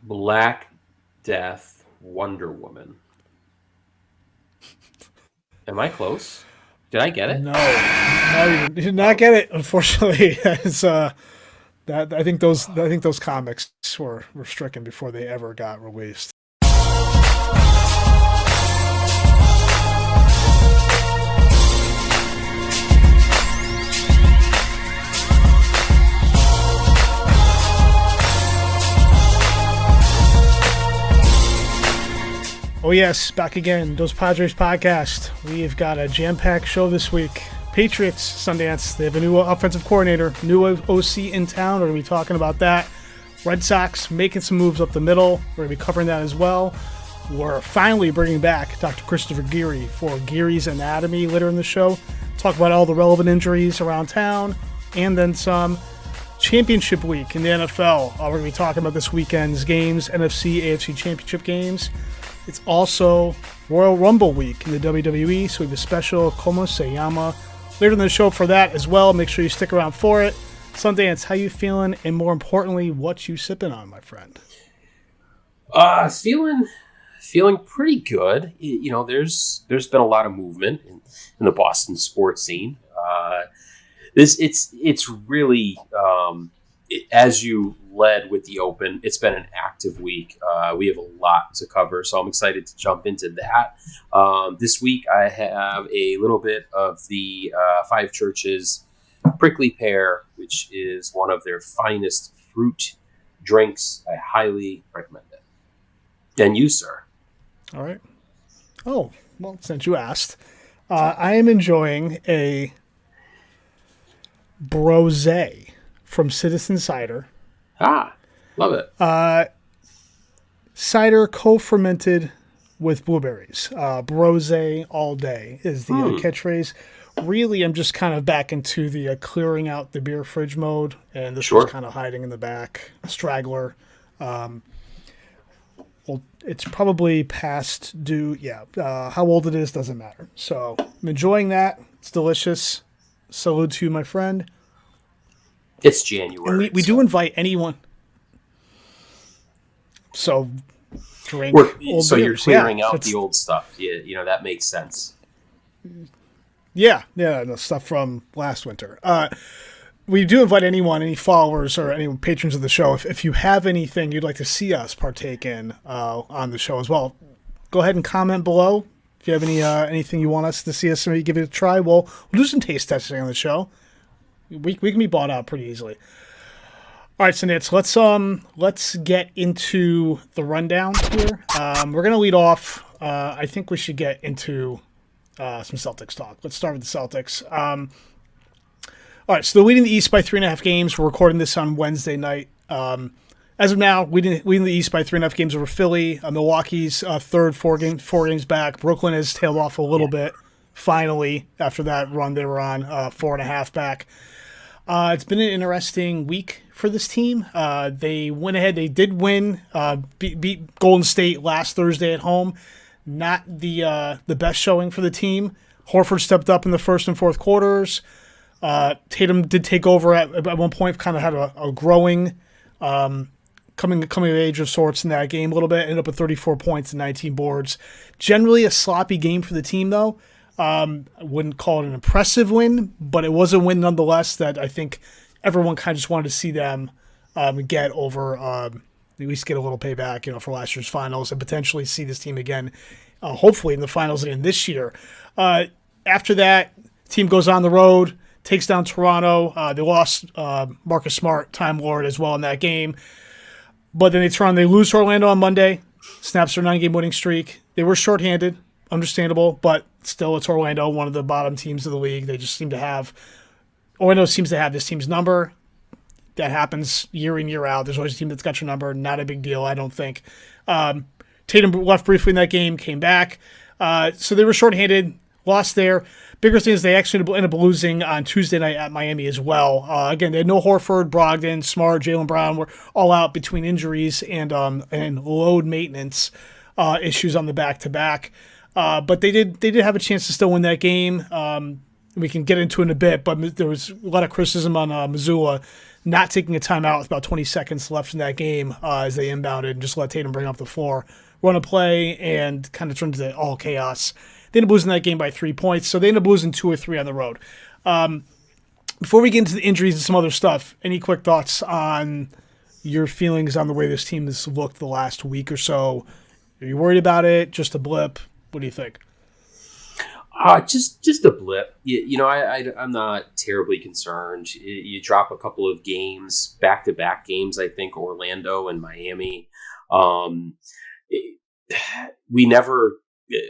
Black Death, Wonder Woman. Am I close? Did I get it? No, you did not get it. Unfortunately, it's that I think those comics were stricken before they ever got released. Oh yes, back again. Those Padres podcast. We've got a jam-packed show this week. Patriots, Sundance. They have a new offensive coordinator, new OC in town. We're going to be talking about that. Red Sox making some moves up the middle. We're going to be covering that as well. We're finally bringing back Dr. Christopher Geary for Geary's Anatomy later in the show. Talk about all the relevant injuries around town, and then some. Championship week in the NFL. We're going to be talking about this weekend's games, NFC, AFC Championship games. It's also Royal Rumble week in the WWE, so we have a special Cómo, llama later in the show for that as well. Make sure you stick around for it. Sundance, how you feeling? And more importantly, what you sipping on, my friend? Feeling pretty good. You know, there's been a lot of movement in the Boston sports scene. It's really as you led with the Open, it's been an active week. We have a lot to cover, so I'm excited to jump into that. This week I have a little bit of the Five Churches Prickly Pear, which is one of their finest fruit drinks. I highly recommend it. And you, sir? All right. Oh, well, since you asked, I am enjoying a Brosé from Citizen Cider. Love it. Cider co-fermented with blueberries. Brosé all day is the catchphrase. Really, I'm just kind of back into the clearing out the beer fridge mode, and this was kind of hiding in the back. Straggler. Well, it's probably past due. Yeah, how old it is doesn't matter. So I'm enjoying that. It's delicious. Salute to you, my friend. It's January. And we do invite anyone. So drink. So you're clearing out the old stuff. You know, that makes sense. Yeah, the stuff from last winter. We do invite anyone, any followers or any patrons of the show, if you have anything you'd like to see us partake in on the show as well, go ahead and comment below. If you have anything you want us to see us maybe give it a try, we'll do some taste testing on the show. We can be bought out pretty easily. All right, so Nitz, let's get into the rundown here. We're gonna lead off. I think we should get into some Celtics talk. Let's start with the Celtics. All right, so they're leading the East by 3.5 games. We're recording this on Wednesday night. As of now, we leading the East by 3.5 games over Philly. Milwaukee's third, four games back. Brooklyn has tailed off a little bit. Finally, after that run they were on, 4.5 back. It's been an interesting week for this team. They went ahead. They did win, beat Golden State last Thursday at home. Not the best showing for the team. Horford stepped up in the first and fourth quarters. Tatum did take over at one point, kind of had a growing coming of age of sorts in that game a little bit. Ended up with 34 points and 19 boards. Generally a sloppy game for the team, though. I wouldn't call it an impressive win, but it was a win nonetheless that I think everyone kind of just wanted to see them get over, at least get a little payback, for last year's finals and potentially see this team again, hopefully in the finals again this year. After that, team goes on the road, takes down Toronto. They lost Marcus Smart, Time Lord, as well in that game. But then they lose to Orlando on Monday, snaps their 9-game winning streak. They were shorthanded, understandable, but still it's Orlando, one of the bottom teams of the league. They just Orlando seems to have this team's number. That happens year in, year out. There's always a team that's got your number. Not a big deal, I don't think. Tatum left briefly in that game, came back. So they were shorthanded, lost there. Bigger thing is they actually ended up losing on Tuesday night at Miami as well. Again, they had no Horford, Brogdon, Smart, Jaylen Brown were all out between injuries and load maintenance issues on the back-to-back. But they did have a chance to still win that game. We can get into it in a bit, but there was a lot of criticism on Missoula not taking a timeout with about 20 seconds left in that game as they inbounded and just let Tatum bring up the floor, run a play, and kind of turned into all chaos. They ended up losing that game by 3 points, so they ended up losing 2 or 3 on the road. Before we get into the injuries and some other stuff, any quick thoughts on your feelings on the way this team has looked the last week or so? Are you worried about it? Just a blip? What do you think? Just a blip. I'm not terribly concerned. You drop a couple of games, back-to-back games, I think, Orlando and Miami.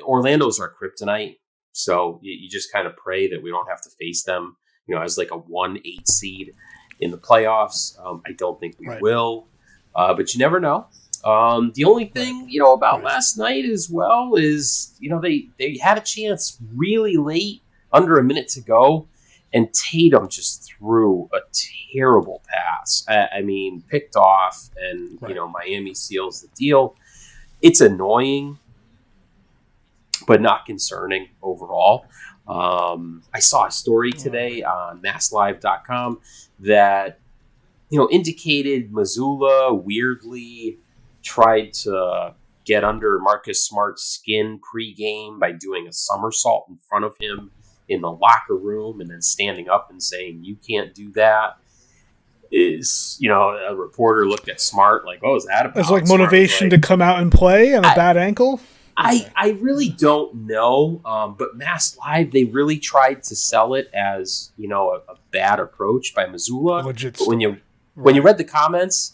Orlando's our kryptonite, so you just kind of pray that we don't have to face them, as like a 1-8 seed in the playoffs. I don't think we will, but you never know. The only thing, about last night as well is, they had a chance really late, under a minute to go, and Tatum just threw a terrible pass. Picked off, and, Miami seals the deal. It's annoying, but not concerning overall. I saw a story today on masslive.com that, indicated Missoula weirdly tried to get under Marcus Smart's skin pregame by doing a somersault in front of him in the locker room and then standing up and saying, "You can't do that." A reporter looked at Smart like, "Oh, is that about?" It's like motivation to come out and play on a bad ankle? I really don't know, but Mass Live, they really tried to sell it as, a bad approach by Missoula. But when you read the comments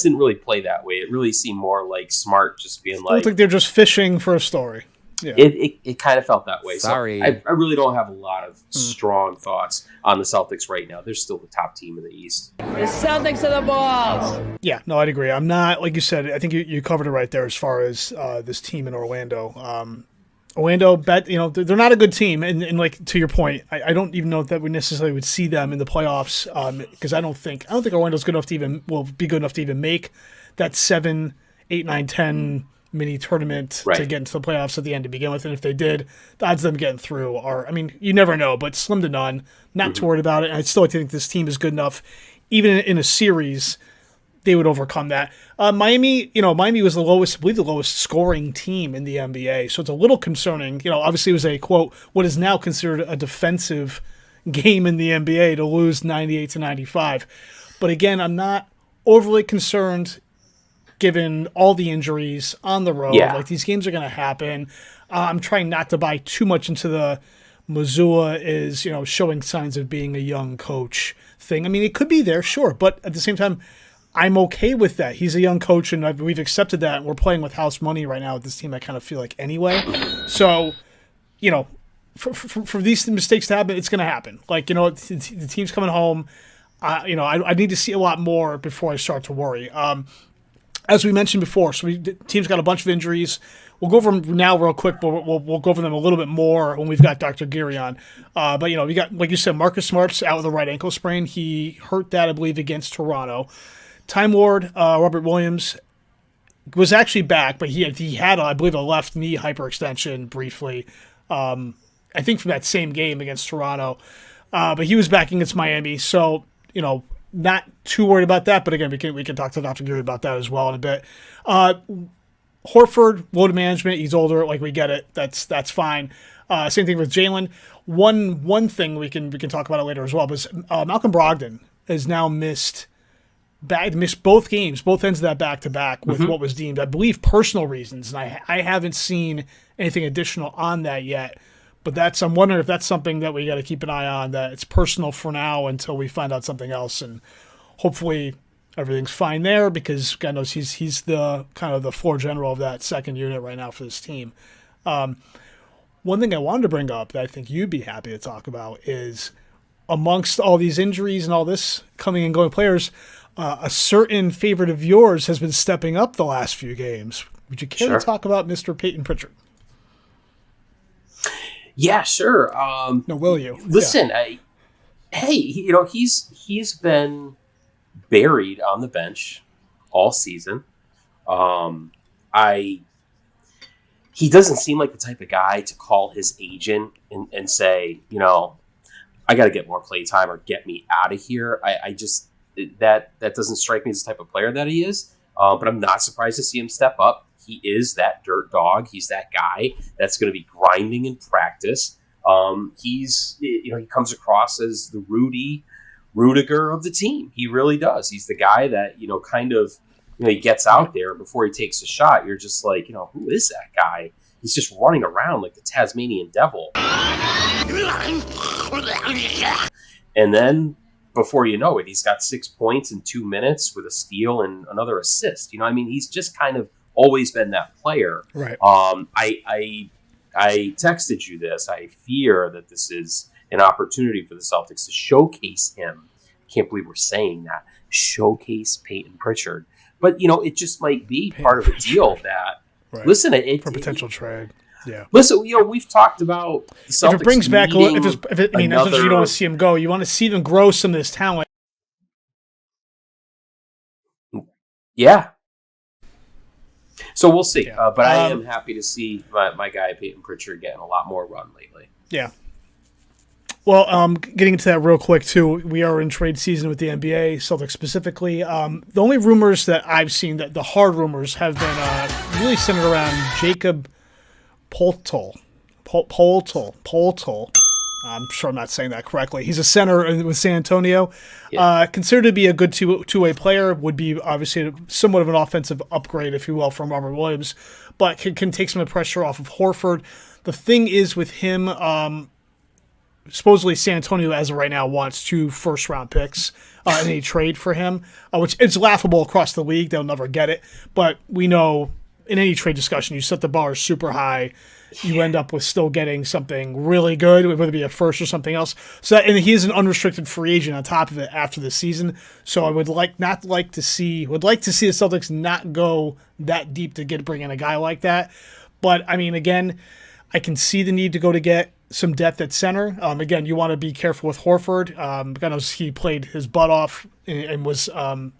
didn't really play that way. It really seemed more like Smart just being like... I think they're just fishing for a story. Yeah. It kind of felt that way. Sorry. So I really don't have a lot of strong thoughts on the Celtics right now. They're still the top team in the East. The Celtics are the balls. Yeah, no, I'd agree. I'm not, like you said, I think you covered it right there as far as this team in Orlando. Orlando, they're not a good team. And like, to your point, I don't even know that we necessarily would see them in the playoffs because I don't think Orlando's good enough to will be good enough to even make that 7, 8, 9, 10 mini tournament to get into the playoffs at the end to begin with. And if they did, the odds of them getting through are, you never know, but slim to none. Not too worried about it. And I still think this team is good enough, even in a series, they would overcome that. Miami was the lowest scoring team in the NBA. So it's a little concerning. Obviously it was a, quote, what is now considered a defensive game in the NBA to lose 98-95. But again, I'm not overly concerned given all the injuries on the road. Yeah. Like, these games are going to happen. I'm trying not to buy too much into the Missoula is, showing signs of being a young coach thing. It could be there, sure. But at the same time, I'm okay with that. He's a young coach, and we've accepted that. And we're playing with house money right now with this team, I kind of feel like, anyway. So, for these mistakes to happen, it's going to happen. Like, the team's coming home. I need to see a lot more before I start to worry. As we mentioned before, the team's got a bunch of injuries. We'll go over them now real quick, but we'll go over them a little bit more when we've got Dr. Geary on. But, we got, like you said, Marcus Smart's out with a right ankle sprain. He hurt that, I believe, against Toronto. Time Lord, Robert Williams, was actually back, but he had, I believe, a left knee hyperextension briefly, I think from that same game against Toronto. But he was back against Miami, so, not too worried about that, but again, we can talk to Dr. Geary about that as well in a bit. Horford, load management, he's older, like, we get it. That's fine. Same thing with Jalen. One thing we can talk about it later as well, but Malcolm Brogdon has now missed both games, both ends of that back-to-back with what was deemed, I believe, personal reasons, and I haven't seen anything additional on that yet. But I'm wondering if that's something that we got to keep an eye on, that it's personal for now until we find out something else, and hopefully everything's fine there, because God knows he's the kind of the floor general of that second unit right now for this team. One thing I wanted to bring up that I think you'd be happy to talk about is, amongst all these injuries and all this coming and going players, a certain favorite of yours has been stepping up the last few games. Would you care to talk about Mr. Peyton Pritchard? Yeah, sure. No, will you? Listen, he's been buried on the bench all season. He doesn't seem like the type of guy to call his agent and say, I got to get more play time or get me out of here. that doesn't strike me as the type of player that he is. But I'm not surprised to see him step up. He is that dirt dog. He's that guy that's going to be grinding in practice. He comes across as the Rudiger of the team. He really does. He's the guy that, he gets out there before he takes a shot. You're just like, who is that guy? He's just running around like the Tasmanian devil. And then before you know it, he's got 6 points in 2 minutes with a steal and another assist. He's just kind of always been that player. Right. I texted you this. I fear that this is an opportunity for the Celtics to showcase him. I can't believe we're saying that. Showcase Peyton Pritchard. But, it just might be part of a deal that, right. Listen, for potential trade. Yeah. Listen, we've talked about the Celtics. If it brings back, you don't want to see him go. You want to see them grow some of this talent. Yeah. So we'll see. Yeah. But I am happy to see my guy Peyton Pritchard getting a lot more run lately. Yeah. Well, getting into that real quick, too, we are in trade season with the NBA, Celtics specifically. The only rumors that I've seen, that the hard rumors, have been really centered around Jakob Poeltl. I'm sure I'm not saying that correctly. He's a center with San Antonio. Yeah. Considered to be a good two-way player, would be obviously somewhat of an offensive upgrade, if you will, from Robert Williams, but can take some of the pressure off of Horford. The thing is with him, supposedly San Antonio, as of right now, wants 2 first-round picks in a trade for him, which it's laughable across the league. They'll never get it. But we know in any trade discussion, you set the bar super high, you end up with still getting something really good, whether it be a first or something else. So, and he is an unrestricted free agent on top of it after the season. So I would like to see the Celtics not go that deep to bring in a guy like that. But I mean, again, I can see the need to go to get some depth at center. Again, you want to be careful with Horford. Because he played his butt off and was a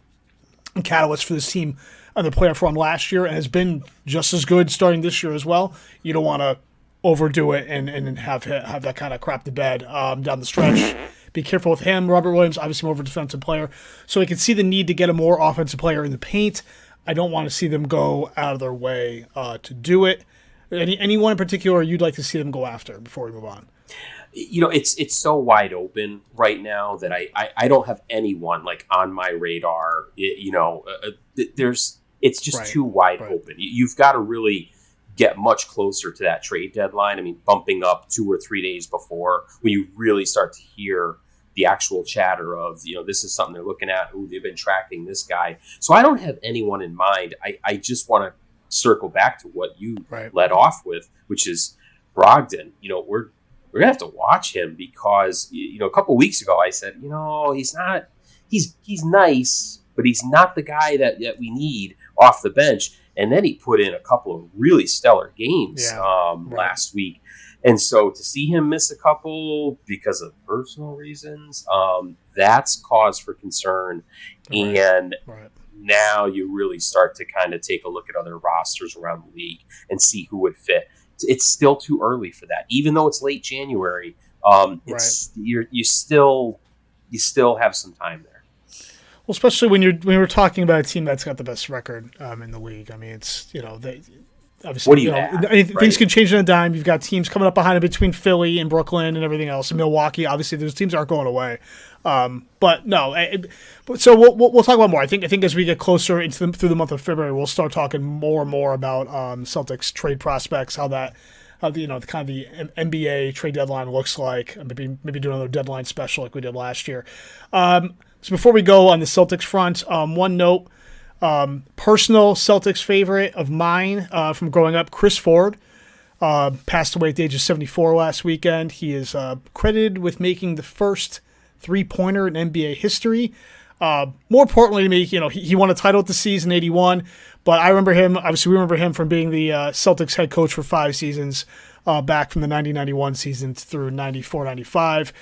catalyst for this team on the playoff run last year and has been just as good starting this year as well. You don't want to overdo it and have that kind of crap to bed down the stretch. Be careful with him. Robert Williams, obviously more of a defensive player. So I can see the need to get a more offensive player in the paint. I don't want to see them go out of their way to do it. Anyone in particular you'd like to see them go after before we move on? It's so wide open right now that I don't have anyone like on my radar. It's just too wide open. You've got to really get much closer to that trade deadline. I mean, bumping up 2 or 3 days before, when you really start to hear the actual chatter of, this is something they're looking at. Ooh, they've been tracking this guy. So I don't have anyone in mind. I just want to circle back to what you led off with, which is Brogdon. We're gonna have to watch him because a couple weeks ago I said, he's nice, but he's not the guy that we need off the bench. And then he put in a couple of really stellar games last week. And so to see him miss a couple because of personal reasons, that's cause for concern. Right. And now you really start to kind of take a look at other rosters around the league and see who would fit. It's still too early for that, even though it's late January. You still have some time there. Well, especially when we're talking about a team that's got the best record in the league. I mean, it's they obviously what do you add, things can change on a dime. You've got teams coming up behind it between Philly and Brooklyn and everything else. And Milwaukee, obviously, those teams aren't going away. But no, so we'll talk about more. I think as we get closer through the month of February, we'll start talking more and more about Celtics trade prospects, how the NBA trade deadline looks like. Maybe do another deadline special like we did last year. So before we go on the Celtics front, one note, personal Celtics favorite of mine from growing up, Chris Ford, passed away at the age of 74 last weekend. He is credited with making the first three-pointer in NBA history. More importantly to me, he won a title at the season, 81, but we remember him from being the Celtics head coach for 5 seasons, back from the 90-91 season through 94-95.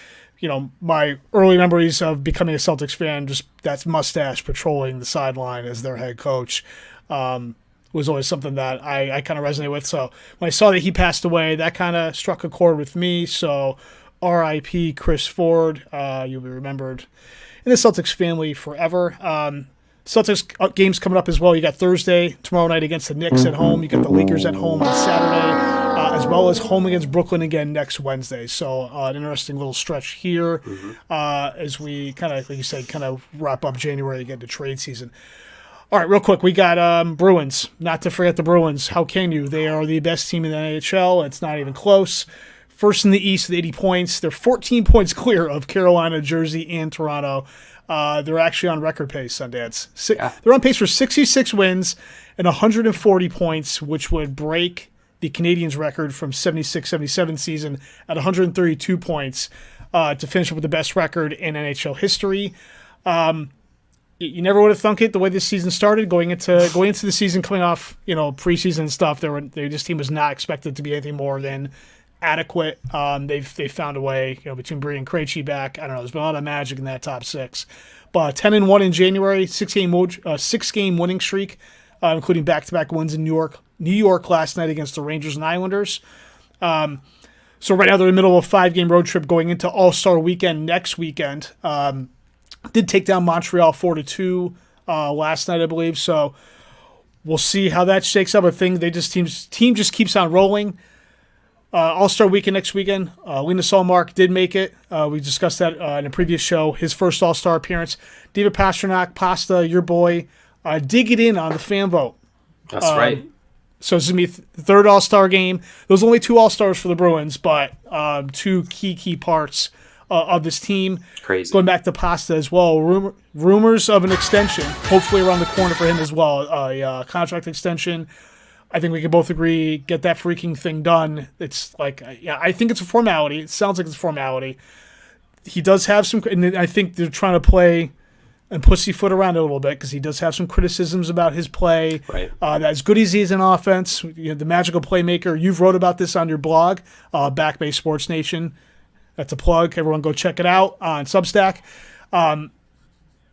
My early memories of becoming a Celtics fan, just that mustache patrolling the sideline as their head coach, was always something that I kind of resonate with. So when I saw that he passed away, that kind of struck a chord with me. So R.I.P. Chris Ford. You'll be remembered in the Celtics family forever. Celtics games coming up as well. You got Thursday, tomorrow night against the Knicks at home. You got the Lakers at home on Saturday, as well as home against Brooklyn again next Wednesday. So an interesting little stretch here as we kind of, like you said, kind of wrap up January and get into trade season. All right, real quick, we got Bruins. Not to forget the Bruins. How can you? They are the best team in the NHL. It's not even close. First in the East with 80 points. They're 14 points clear of Carolina, Jersey, and Toronto. They're actually on record pace, Sundance. They're on pace for 66 wins and 140 points, which would break the Canadiens' record from 76-77 season at 132 points to finish up with the best record in NHL history. You never would have thunk it the way this season started. Going into the season, coming off preseason stuff, this team was not expected to be anything more than adequate. They've found a way. Between Bree and Krejci back, I don't know. There's been a lot of magic in that top six. But 10-1 in January, 6-game winning streak, including back-to-back wins in New York last night against the Rangers and Islanders. So right now they're in the middle of a 5-game road trip going into All-Star Weekend next weekend. Did take down Montreal 4-2 last night, I believe. So we'll see how that shakes up. I think team just keeps on rolling. All-Star Weekend next weekend. Linus Ullmark did make it. We discussed that in a previous show. His first All-Star appearance. David Pastrnak, Pasta, your boy, did get in on the fan vote. That's right. So it's going to be the third All-Star game. There's only 2 All-Stars for the Bruins, but 2 key parts of this team. Crazy. Going back to Pasta as well. Rumors of an extension, hopefully around the corner for him as well. A contract extension. I think we can both agree, get that freaking thing done. It's like, I think it's a formality. It sounds like it's a formality. He does have some, and I think they're trying to play and pussyfoot around it a little bit because he does have some criticisms about his play. Right. That as good as he is in offense, the magical playmaker. You've wrote about this on your blog, Back Bay Sports Nation. That's a plug. Everyone go check it out on Substack.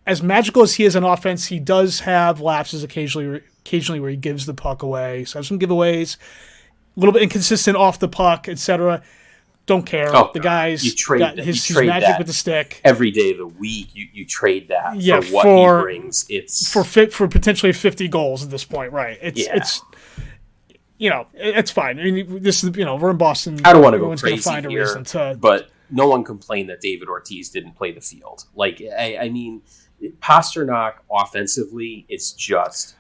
As magical as he is on offense, he does have lapses occasionally where he gives the puck away. So some giveaways, a little bit inconsistent off the puck, etc. Don't care. The guy's he's magic with the stick. Every day of the week, you trade that for what he brings. It's for potentially 50 goals at this point, right? It's it's fine. I mean, this is we're in Boston. I don't want to go crazy find a here, reason to, but no one complained that David Ortiz didn't play the field. Like I mean, Pastrnak offensively, it's just.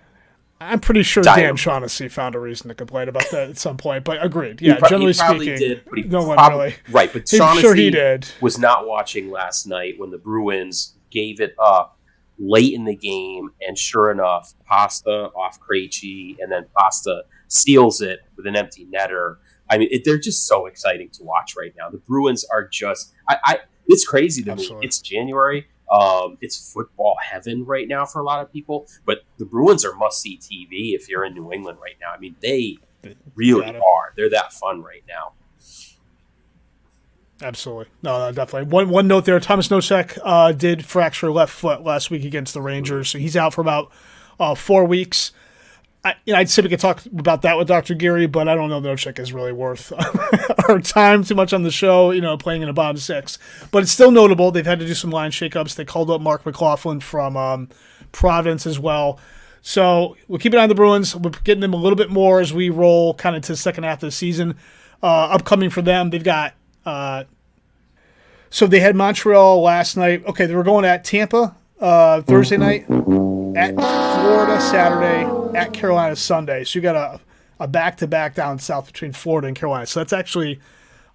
I'm pretty sure Dan Shaughnessy found a reason to complain about that at some point, but agreed. Yeah, generally speaking, did, but no one really. Right, but Shaughnessy sure he did. Was not watching last night when the Bruins gave it up late in the game, and sure enough, Pasta off Krejci, and then Pasta seals it with an empty netter. I mean, they're just so exciting to watch right now. The Bruins are just, it's crazy to me. It's January. It's football heaven right now for a lot of people, but the Bruins are must-see TV if you're in New England right now. I mean, they really are. They're that fun right now. Absolutely. No, definitely. One note there, Thomas Nosek did fracture left foot last week against the Rangers, so he's out for about 4 weeks. I'd say we could talk about that with Dr. Geary, but I don't know Nosek is really worth our time too much on the show, playing in a bottom 6. But it's still notable. They've had to do some line shakeups. They called up Mark McLaughlin from Providence as well. So we'll keep an eye on the Bruins. We're getting them a little bit more as we roll kind of to the second half of the season. Upcoming for them, they've got so they had Montreal last night. Okay, they were going at Tampa Thursday night, at Florida Saturday, at Carolina Sunday. So you got a back-to-back down south between Florida and Carolina. So that's actually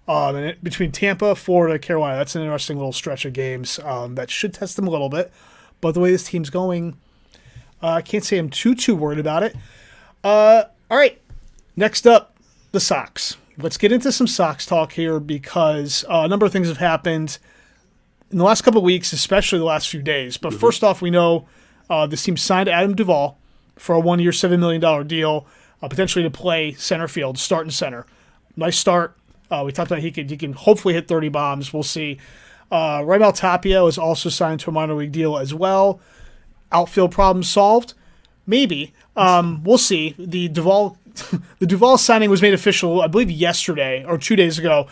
between Tampa, Florida, Carolina. That's an interesting little stretch of games that should test them a little bit. But the way this team's going, I can't say I'm too worried about it. All right, next up, the Sox. Let's get into some Sox talk here because a number of things have happened in the last couple of weeks, especially the last few days. But first off, we know this team signed Adam Duvall for a 1-year, $7 million deal, potentially to play center field, start in center. Nice start. We talked about he can hopefully hit 30 bombs. We'll see. Raimel Tapia is also signed to a minor league deal as well. Outfield problem solved? Maybe. We'll see. The Duvall signing was made official, I believe, yesterday or 2 days ago.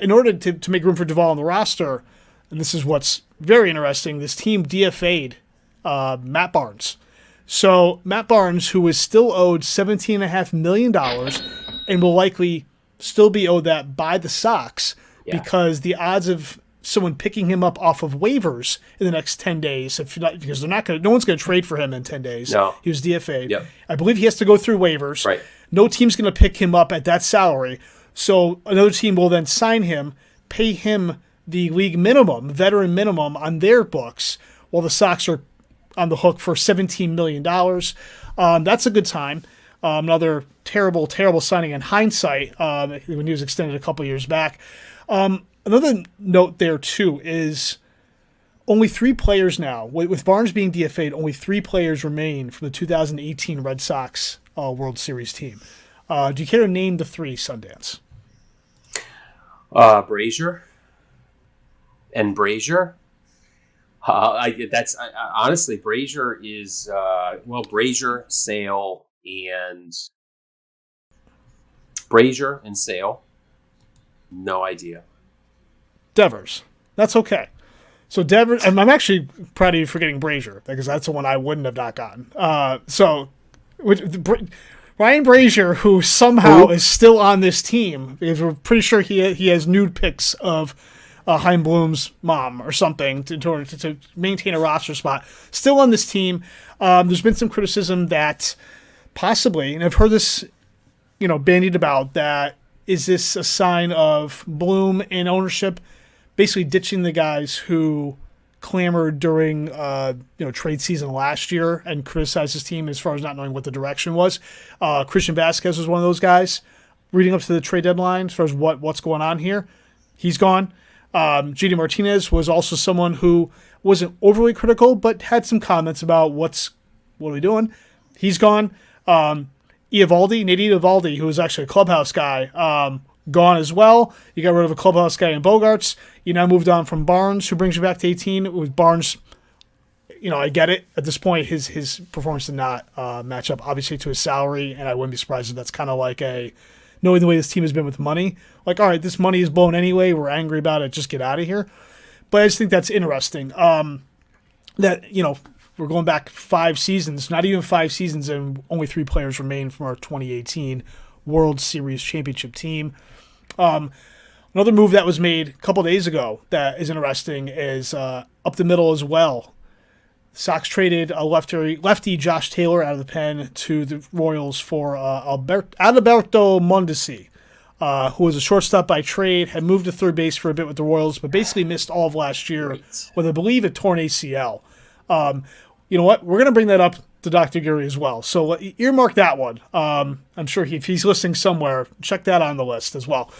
In order to make room for Duvall on the roster, and this is what's very interesting, this team DFA'd Matt Barnes. So Matt Barnes, who is still owed $17.5 million and will likely still be owed that by the Sox because the odds of someone picking him up off of waivers in the next 10 days, because no one's going to trade for him in 10 days. No. He was DFA'd. Yep. I believe he has to go through waivers. Right. No team's going to pick him up at that salary. So another team will then sign him, pay him the league minimum, veteran minimum on their books, while the Sox are on the hook for $17 million. That's a good time. Another terrible, terrible signing in hindsight when he was extended a couple years back. Another note there, too, is only 3 players now. With Barnes being DFA'd, only 3 players remain from the 2018 Red Sox World Series team. Do you care to name the 3, Sundance? Brazier and Brazier. Honestly, Brazier is Brazier, Sale, and Brazier and Sale. No idea. Devers. That's okay. So Devers, and I'm actually proud of you for getting Brazier because that's the one I wouldn't have not gotten. Ryan Brazier, who somehow is still on this team, because we're pretty sure he has nude pics of Chaim Bloom's mom or something to maintain a roster spot. Still on this team. There's been some criticism that possibly, and I've heard this, bandied about, that is this a sign of Bloom and ownership basically ditching the guys who clamored during trade season last year and criticized his team as far as not knowing what the direction was. Christian Vasquez was one of those guys reading up to the trade deadline as far as what's going on here. He's gone. JD Martinez was also someone who wasn't overly critical but had some comments about what are we doing. He's gone. Nate Eovaldi, who was actually a clubhouse guy, gone as well. You got rid of a clubhouse guy in Bogarts. You now moved on from Barnes, who brings you back to 18. With Barnes, I get it. At this point, his performance did not match up, obviously, to his salary, and I wouldn't be surprised if that's kind of like knowing the way this team has been with money. Like, all right, this money is blown anyway. We're angry about it. Just get out of here. But I just think that's interesting. We're going back 5 seasons, not even 5 seasons, and only 3 players remain from our 2018 World Series Championship team. Another move that was made a couple days ago that is interesting is up the middle as well. Sox traded a lefty Josh Taylor out of the pen to the Royals for Adalberto Mondesi, who was a shortstop by trade, had moved to third base for a bit with the Royals, but basically missed all of last year with, I believe, a torn ACL. You know what? We're going to bring that up to Dr. Geary as well. So earmark that one. I'm sure if he's listening somewhere, check that on the list as well.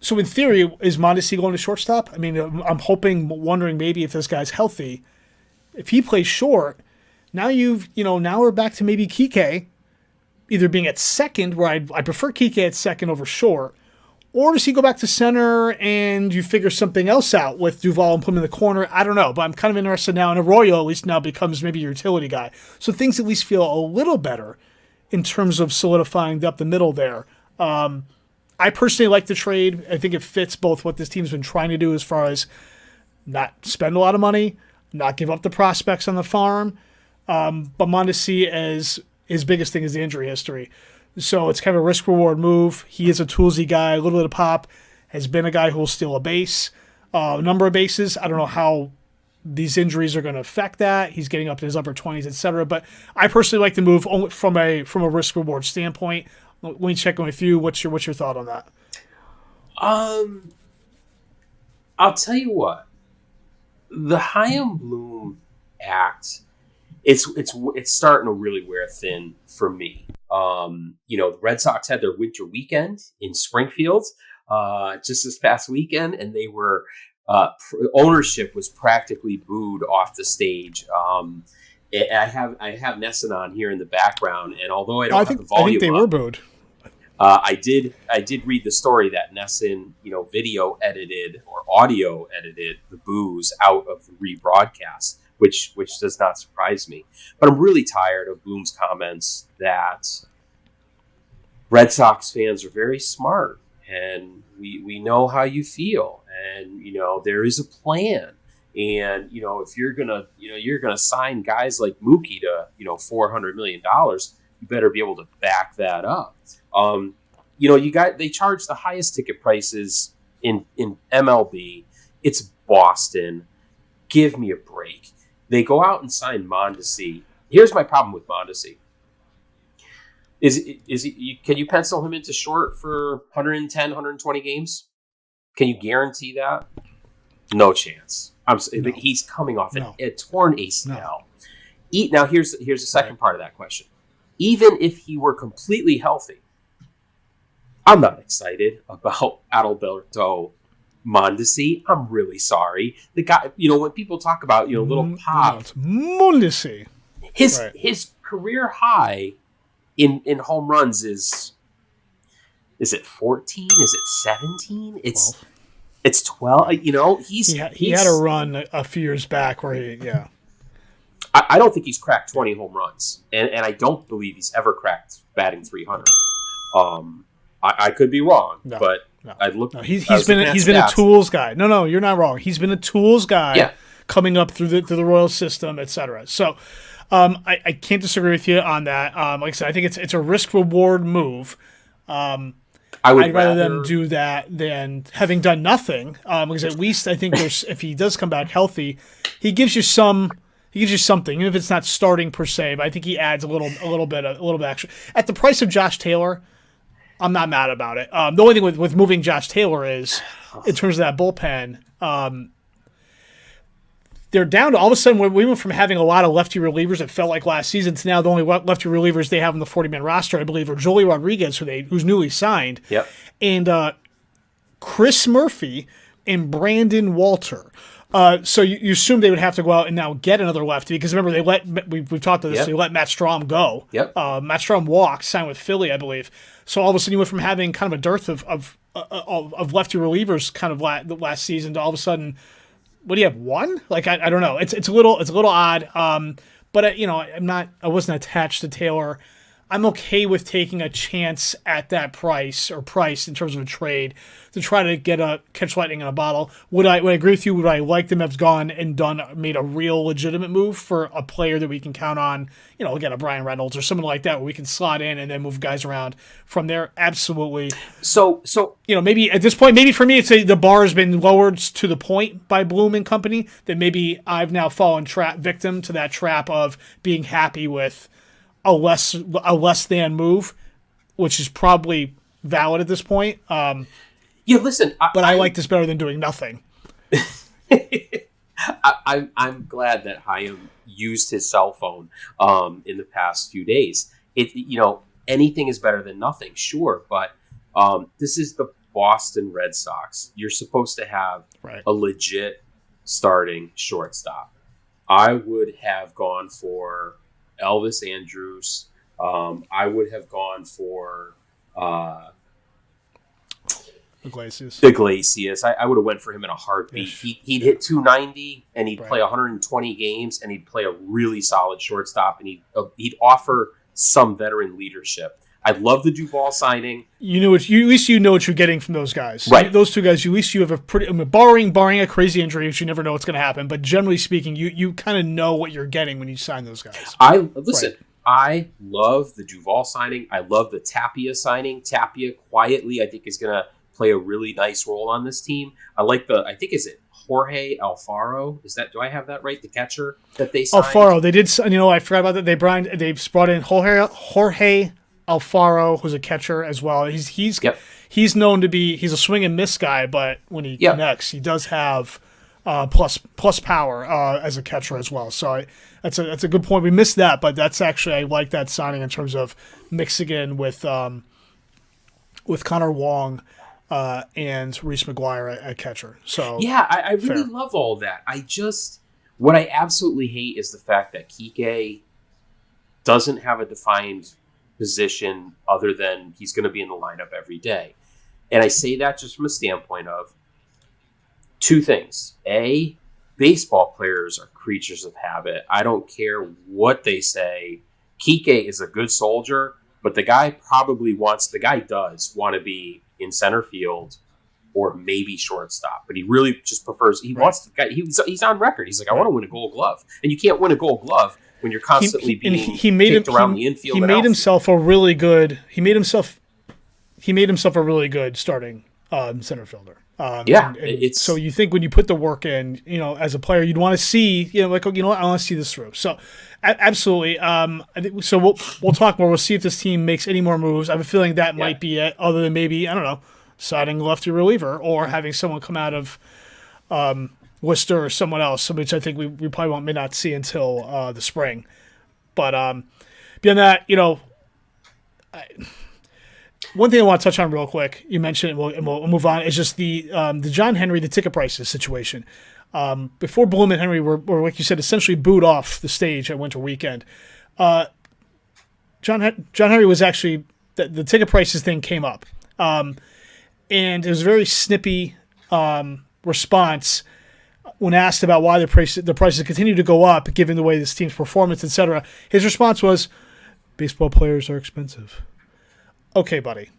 So in theory, is Mondesi going to shortstop? I mean, I'm wondering maybe if this guy's healthy. If he plays short, now now we're back to maybe Kike either being at second, where I prefer Kike at second over short, or does he go back to center and you figure something else out with Duvall and put him in the corner? I don't know, but I'm kind of interested now. And Arroyo at least now becomes maybe your utility guy. So things at least feel a little better in terms of solidifying up the middle there. I personally like the trade. I think it fits both what this team's been trying to do as far as not spend a lot of money, not give up the prospects on the farm. But Mondesi, as his biggest thing is the injury history. So it's kind of a risk-reward move. He is a toolsy guy, a little bit of pop, has been a guy who will steal a base, a number of bases. I don't know how these injuries are going to affect that. He's getting up in his upper 20s, etc. But I personally like the move from a risk-reward standpoint. Let me check in with you. What's your thought on that? I'll tell you what. The Chaim Bloom act, it's starting to really wear thin for me. The Red Sox had their winter weekend in Springfield just this past weekend, and they were ownership was practically booed off the stage. I have Nesson on here in the background, and although I don't have the volume, I think they were booed. I did read the story that Nesson, video edited or audio edited the boos out of the rebroadcast, which does not surprise me. But I'm really tired of Bloom's comments that Red Sox fans are very smart and we know how you feel and there is a plan. And if you're gonna sign guys like Mookie to $400 million, you better be able to back that up. They charge the highest ticket prices in MLB. It's Boston. Give me a break. They go out and sign Mondesi. Here's my problem with Mondesi. Can you pencil him into short for 110, 120 games? Can you guarantee that? No chance. No. He's coming off a torn ACL. No. Now here's the second part of that question. Even if he were completely healthy, I'm not excited about Adalberto Mondesi. I'm really sorry. The guy, when people talk about little pop, Mondesi. His career high in home runs is it 14? Is it 17? It's 12. He had a run a few years back where I don't think he's cracked 20 home runs, and I don't believe he's ever cracked batting 300. I could be wrong, but I'd look. No, he's been a tools guy. No, you're not wrong. He's been a tools guy coming up through the Royal system, etc. So I can't disagree with you on that. Like I said, I think it's a risk reward move. I'd rather them do that than having done nothing. Because at least I think if he does come back healthy, he gives you something, even if it's not starting per se. But I think he adds a little bit extra at the price of Josh Taylor. I'm not mad about it. The only thing with moving Josh Taylor is, in terms of that bullpen, they're down to all of a sudden. We went from having a lot of lefty relievers that felt like last season to now the only lefty relievers they have on the 40-man roster, I believe, are Joey Rodriguez, who's newly signed, and Chris Murphy and Brandon Walter. So you assume they would have to go out and now get another lefty because remember we've talked about this. They let Matt Strahm go. Matt Strahm walked, signed with Philly, I believe. So all of a sudden you went from having kind of a dearth of lefty relievers kind of last season to all of a sudden. What do you have? One? Like I don't know. It's a little odd. But I wasn't attached to Taylor. I'm okay with taking a chance at that price in terms of a trade to try to catch lightning in a bottle. Would I agree with you? Would I like them to have gone and made a real legitimate move for a player that we can count on? Again, a Brian Reynolds or someone like that where we can slot in and then move guys around from there. Absolutely. So maybe at this point, maybe for me, it's the bar has been lowered to the point by Bloom and company that maybe I've now fallen victim to that trap of being happy with a less than move, which is probably valid at this point. Listen, I like this better than doing nothing. I'm glad that Chaim used his cell phone in the past few days. Anything is better than nothing, sure, but this is the Boston Red Sox. You're supposed to have a legit starting shortstop. I would have gone for Elvis Andrus. I would have gone for Iglesias. I would have went for him in a heartbeat. He'd hit 290 and he'd play 120 games and he'd play a really solid shortstop and he'd offer some veteran leadership. I love the Duvall signing. At least you know what you're getting from those guys. Right. Those two guys, at least you have a pretty barring a crazy injury, which you never know what's going to happen. But generally speaking, you kind of know what you're getting when you sign those guys. I love the Duvall signing. I love the Tapia signing. Tapia quietly, I think, is going to play a really nice role on this team. Is it Jorge Alfaro? Do I have that right? The catcher that they signed? Alfaro. They did. I forgot about that. They brought in Jorge Alfaro, who's a catcher as well. He's known to be he's a swing and miss guy, but when he connects, he does have plus power as a catcher as well. So that's a good point. We missed that, but that's actually I like that signing in terms of mixing in with Connor Wong and Reese McGuire at catcher. So I really love all that. What I absolutely hate is the fact that Kike doesn't have a defined position other than he's going to be in the lineup every day. And I say that just from a standpoint of two things. A, baseball players are creatures of habit. I don't care what they say. Kike is a good soldier, but the guy does want to be in center field or maybe shortstop. But he really just prefers. He wants to. He's on record. He's like, I want to win a Gold Glove, and you can't win a Gold Glove when you're constantly being kicked around the infield. He made himself a really good. He made himself a really good starting center fielder. So you think when you put the work in, as a player, you'd want to see, I want to see this through. So absolutely. I think so. We'll talk more. We'll see if this team makes any more moves. I have a feeling that might be it. Other than maybe, I don't know, signing a lefty reliever or having someone come out of Worcester or someone else, which I think we probably may not see until the spring. But beyond that, one thing I want to touch on real quick, you mentioned it, and we'll move on, is just the John Henry, the ticket prices situation. Before Bloom and Henry were, like you said, essentially booed off the stage at Winter Weekend, John Henry was actually, the ticket prices thing came up. And it was a very snippy response when asked about why the prices continue to go up given the way this team's performance, etc. His response was, baseball players are expensive. Okay, buddy.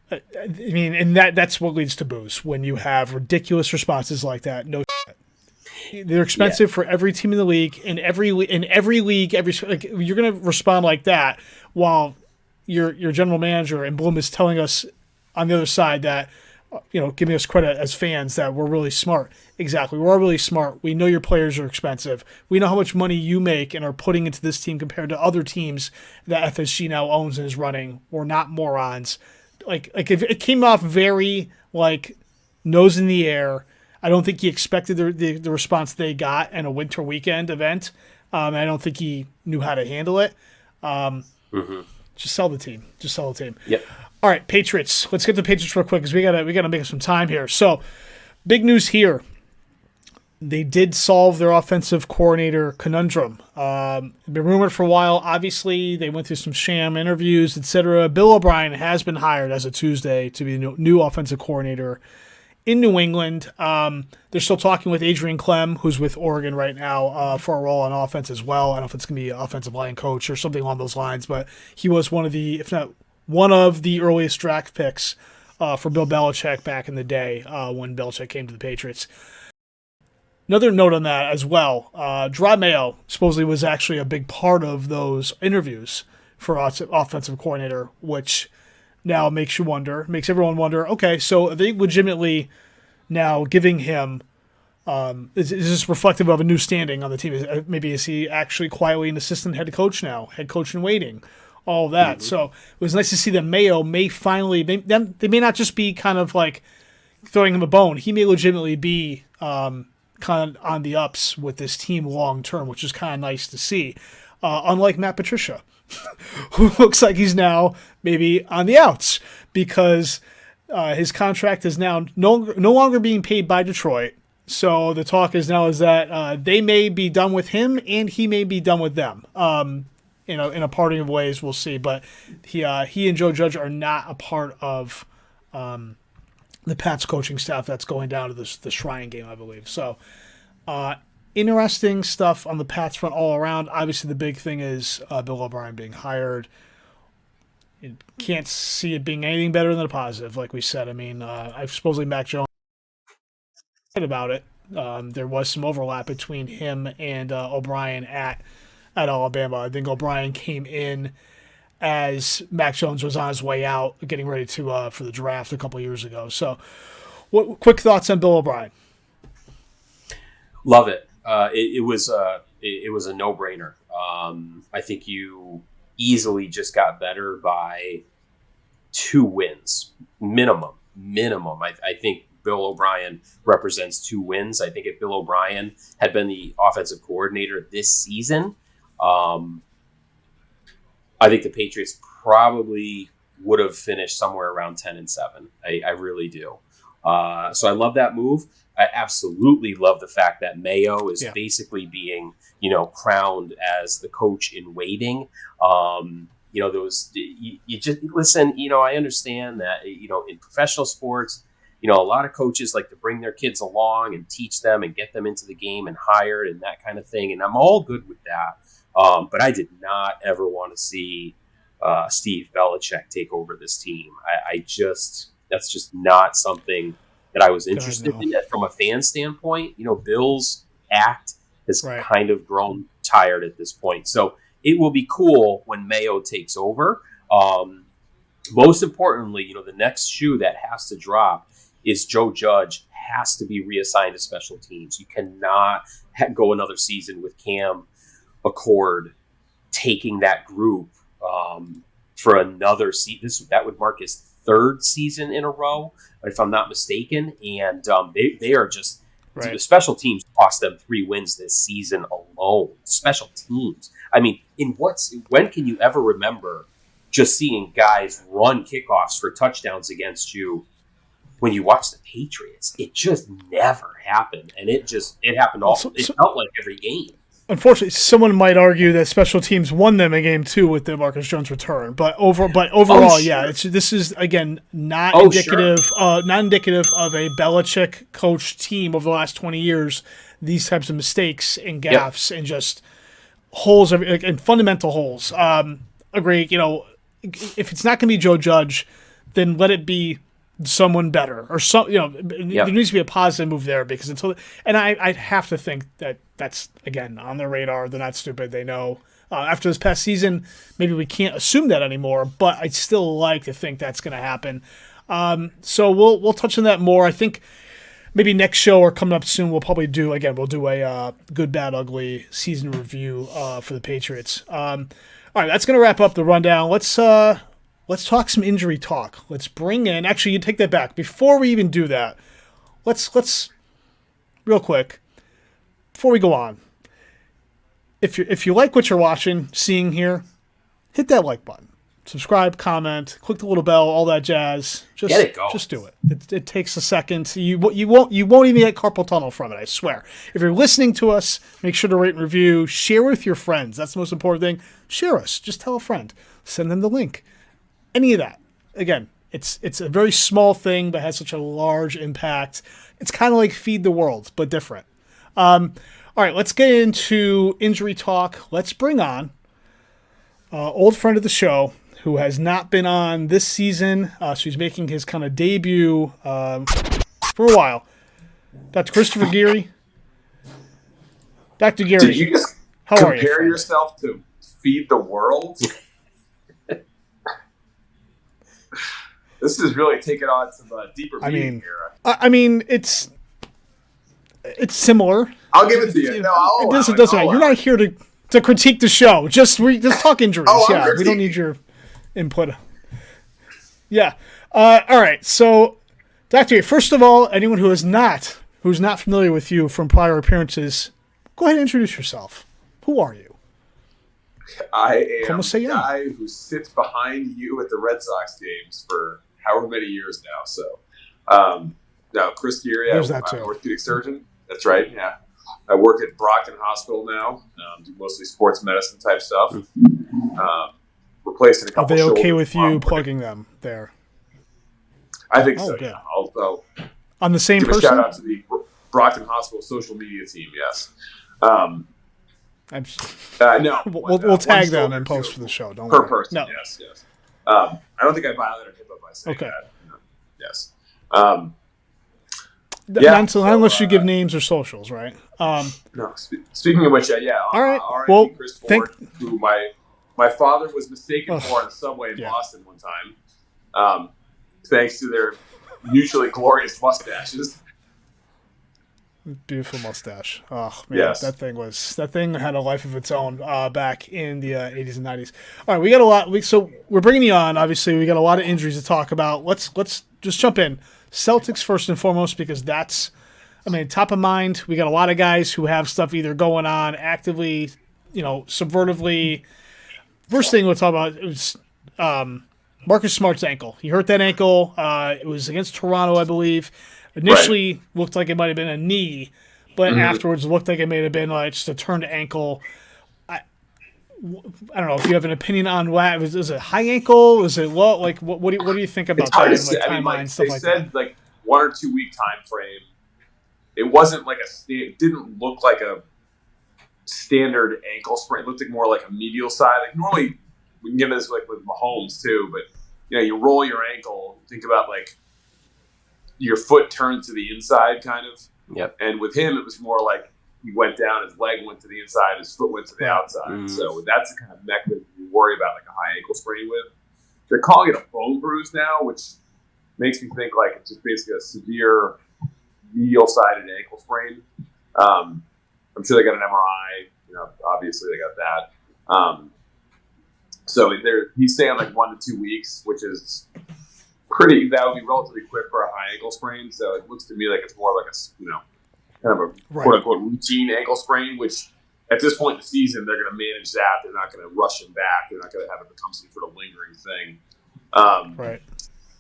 I mean, and that's what leads to boos when you have ridiculous responses like that. No, they're expensive for every team in the league. In every league, you're going to respond like that while your general manager and Bloom is telling us on the other side that giving us credit as fans that we're really smart. Exactly, we're all really smart. We know your players are expensive. We know how much money you make and are putting into this team compared to other teams that FSG now owns and is running. We're not morons. Like it came off very nose in the air. I don't think he expected the response they got in a Winter Weekend event. I don't think he knew how to handle it. Just sell the team. Yep. All right, Patriots. Let's get the Patriots real quick because we gotta make some time here. So, big news here. They did solve their offensive coordinator conundrum. Been rumored for a while. Obviously, they went through some sham interviews, etc. Bill O'Brien has been hired as of Tuesday to be the new offensive coordinator in New England. They're still talking with Adrian Clem, who's with Oregon right now, for a role on offense as well. I don't know if it's going to be an offensive line coach or something along those lines, but he was one of the, if not one of the earliest draft picks for Bill Belichick back in the day when Belichick came to the Patriots. Another note on that as well, Gerard Mayo supposedly was actually a big part of those interviews for offensive coordinator, which now makes everyone wonder, okay, so are they legitimately now giving him, is this reflective of a new standing on the team? Maybe is he actually quietly an assistant head coach now, head coach in waiting? All that. So it was nice to see that Mayo may finally, they may not just be kind of like throwing him a bone. He may legitimately be kind of on the ups with this team long term, which is kind of nice to see. Unlike Matt Patricia, who looks like he's now maybe on the outs because his contract is now no longer being paid by Detroit. So the talk is that they may be done with him and he may be done with them. In a parting of ways, we'll see. But he and Joe Judge are not a part of the Pats coaching staff that's going down to the Shrine game, I believe. So interesting stuff on the Pats front all around. Obviously, the big thing is Bill O'Brien being hired. You can't see it being anything better than a positive, like we said. I mean, I supposedly Mac Jones about it. There was some overlap between him and O'Brien at Alabama. I think O'Brien came in as Mac Jones was on his way out, getting ready to for the draft a couple years ago. So, quick thoughts on Bill O'Brien? Love it. It was a no-brainer. I think you easily just got better by 2 wins minimum. I think Bill O'Brien represents 2 wins. I think if Bill O'Brien had been the offensive coordinator this season, I think the Patriots probably would have finished somewhere around 10-7. I really do. So I love that move. I absolutely love the fact that Mayo is basically being, crowned as the coach in waiting. You just listen, I understand that, in professional sports, a lot of coaches like to bring their kids along and teach them and get them into the game and hired and that kind of thing. And I'm all good with that. But I did not ever want to see Steve Belichick take over this team. I just That's just not something that I was interested no. in from a fan standpoint. Bill's act has Right. kind of grown tired at this point. So it will be cool when Mayo takes over. Most importantly, the next shoe that has to drop is Joe Judge has to be reassigned to special teams. You cannot go another season with Cam Accord taking that group for another season. That would mark his third season in a row, if I'm not mistaken. And they are just the special teams cost them 3 wins this season alone. Special teams. I mean, when can you ever remember just seeing guys run kickoffs for touchdowns against you when you watch the Patriots? It just never happened, and it happened all. It felt like every game. Unfortunately, someone might argue that special teams won them a game too with the Marcus Jones return, but overall, yeah, this is again not indicative of a Belichick coached team over the last 20 years. These types of mistakes and gaffes and just holes and fundamental holes. Agree. If it's not going to be Joe Judge, then let it be someone better or some. There needs to be a positive move there because I have to think that that's again on their radar. They're not stupid. They know after this past season, maybe we can't assume that anymore. But I'd still like to think that's going to happen. So we'll touch on that more. I think maybe next show or coming up soon, we'll probably do a good, bad, ugly season review for the Patriots. All right, that's going to wrap up the rundown. Let's talk some injury talk. Let's bring in. Actually, you take that back. Before we even do that, let's real quick before we go on. If you like what you're watching, seeing here, hit that like button, subscribe, comment, click the little bell, all that jazz. Just get it going. Just do it. It takes a second. You won't even get carpal tunnel from it. I swear. If you're listening to us, make sure to rate and review. Share with your friends. That's the most important thing. Share us. Just tell a friend. Send them the link. Any of that. Again, it's a very small thing, but has such a large impact. It's kind of like Feed the World, but different. All right, let's get into injury talk. Let's bring on old friend of the show who has not been on this season. So he's making his kind of debut for a while. Dr. Christopher Geary. Dr. Geary, did you just how are you? Compare yourself to Feed the World? This is really taking on some deeper meaning here. I mean, it's similar. I'll give it to you. No, it doesn't matter. You're not here to critique the show. Just talk injuries. We don't need your input. Yeah. All right. So, Dr. First of all, anyone who's not familiar with you from prior appearances, go ahead and introduce yourself. Who are you? I am the guy who sits behind you at the Red Sox games for however many years now. So, now Chris Geary, I'm an orthopedic surgeon. That's right. Yeah, I work at Brockton Hospital now. Do mostly sports medicine type stuff. Replacing a couple. Are they okay with you plugging them there? I think so. Yeah. I'll on the same give person. A shout out to the Brockton Hospital social media team. Yes. No. We'll tag them and post for the show. Don't per worry. person. No. Yes. I don't think I violated HIPAA by saying that. No. Yes. Unless you give names or socials, right? No. Speaking of which, all right. Well, Chris Ford, who my father was mistaken for on the subway in Boston one time, thanks to their mutually glorious mustaches. Beautiful mustache. Oh man, yes. that thing had a life of its own back in the 80s and 90s. All right, we got a lot. So we're bringing you on. Obviously, we got a lot of injuries to talk about. Let's just jump in. Celtics first and foremost because that's, top of mind. We got a lot of guys who have stuff either going on actively, subvertively. First thing we'll talk about is Marcus Smart's ankle. He hurt that ankle. It was against Toronto, I believe. Initially looked like it might have been a knee, but afterwards looked like it may have been just a turned ankle. I don't know if you have an opinion on what is it high ankle? Is it low? Like what do you think about that? Timeline, stuff they said 1 or 2 week time frame. It wasn't it didn't look like a standard ankle sprain. It looked like more like a medial side. Like normally we can get this with Mahomes too, but you roll your ankle. Think about your foot turns to the inside, kind of. Yep. And with him, it was more like he went down, his leg went to the inside, his foot went to the outside. So that's the kind of mechanism you worry about, like a high ankle sprain with. They're calling it a bone bruise now, which makes me think like it's just basically a severe medial-sided ankle sprain. I'm sure they got an MRI. Obviously they got that. So he's saying like 1 to 2 weeks, which is pretty. That would be relatively quick for a high ankle sprain. So it looks to me like it's more like a kind of a quote unquote routine ankle sprain, which at this point in the season they're going to manage that. They're not going to rush him back. They're not going to have it become some sort of lingering thing. Right.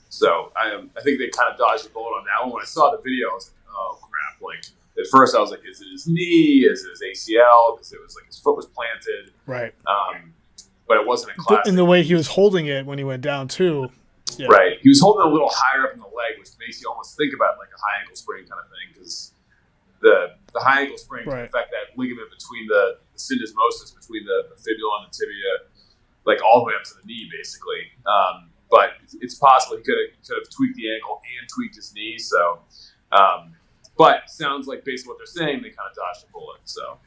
So I think they kind of dodged the bullet on that one. When I saw the video, I was like, oh crap! Like at first I was like, is it his knee? Is it his ACL? Because it was like his foot was planted. Right. But it wasn't a classic. And the way he was holding it when he went down too. Yeah. Right. He was holding it a little higher up in the leg, which makes you almost think about like a high ankle sprain kind of thing, because the high ankle sprain can affect that ligament between the syndesmosis between the fibula and the tibia, like all the way up to the knee, basically. But it's possible he could have tweaked the ankle and tweaked his knee. So, but sounds like based on what they're saying, they kind of dodged the bullet. So,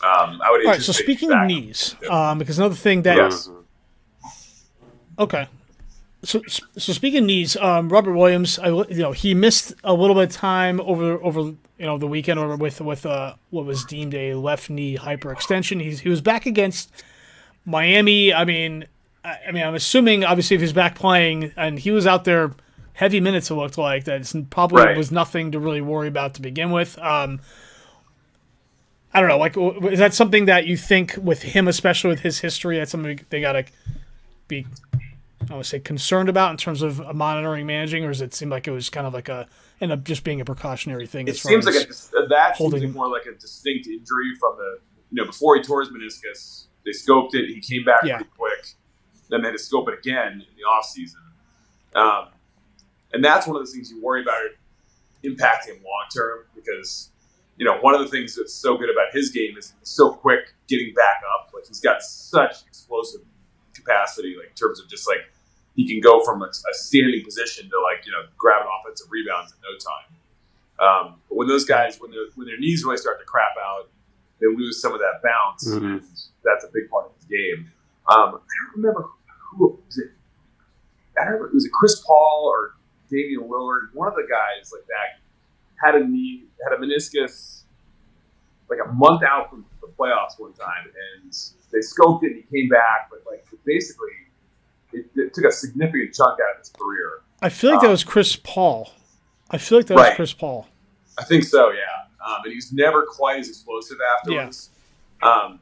I would. All right. So speaking of knees, because another thing that okay. So speaking of knees, Robert Williams, he missed a little bit of time over the weekend with what was deemed a left knee hyperextension. He was back against Miami. I mean, I'm assuming obviously if he's back playing and he was out there heavy minutes, it looked like that probably was nothing to really worry about to begin with. I don't know. Like, is that something that you think with him, especially with his history, that's something they got to be, I would say, concerned about in terms of monitoring, managing, or does it seem like it was kind of like end up just being a precautionary thing? It seems like seems like more like a distinct injury from before he tore his meniscus. They scoped it. He came back pretty quick. Then they had to scope it again in the off season, and that's one of the things you worry about impacting him long term, because one of the things that's so good about his game is he's so quick getting back up. Like he's got such explosive capacity, like in terms of just like he can go from a standing position to grab an offensive rebounds in no time. But when those guys, when their knees really start to crap out, they lose some of that bounce. And that's a big part of his game. I don't remember who was it. I don't remember, was it Chris Paul or Damian Lillard? One of the guys like that had a meniscus like a month out from the playoffs one time, and they scoped it and he came back, but basically it took a significant chunk out of his career. I feel like that was Chris Paul. Was Chris Paul. I think so, yeah. And he was never quite as explosive afterwards. Yeah.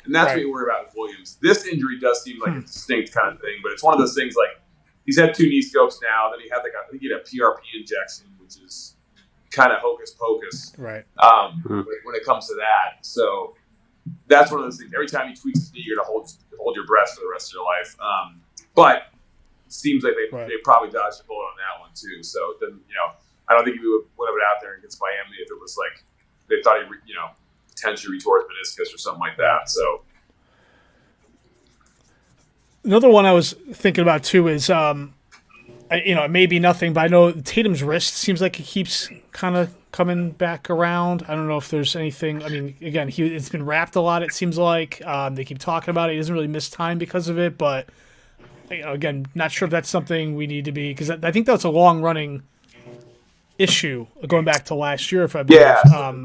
And that's what you worry about with Williams. This injury does seem like a distinct kind of thing, but it's one of those things like he's had 2 knee scopes now. Then he had I think he had a PRP injection, which is kind of hocus pocus. Right. When it comes to that. So that's one of those things. Every time he tweaks his knee, you're going to hold your breath for the rest of your life. But it seems like they probably dodged a bullet on that one too. So then, I don't think he would have it out there against Miami if it was like they thought he, potentially retore his meniscus or something like that. So another one I was thinking about too is, it may be nothing, but I know Tatum's wrist seems like it keeps kind of coming back around. I don't know if there's anything. I mean, again, it's been wrapped a lot. It seems like they keep talking about it. He doesn't really miss time because of it, but again, not sure if that's something we need to be, because I think that's a long running issue going back to last year. If I believe,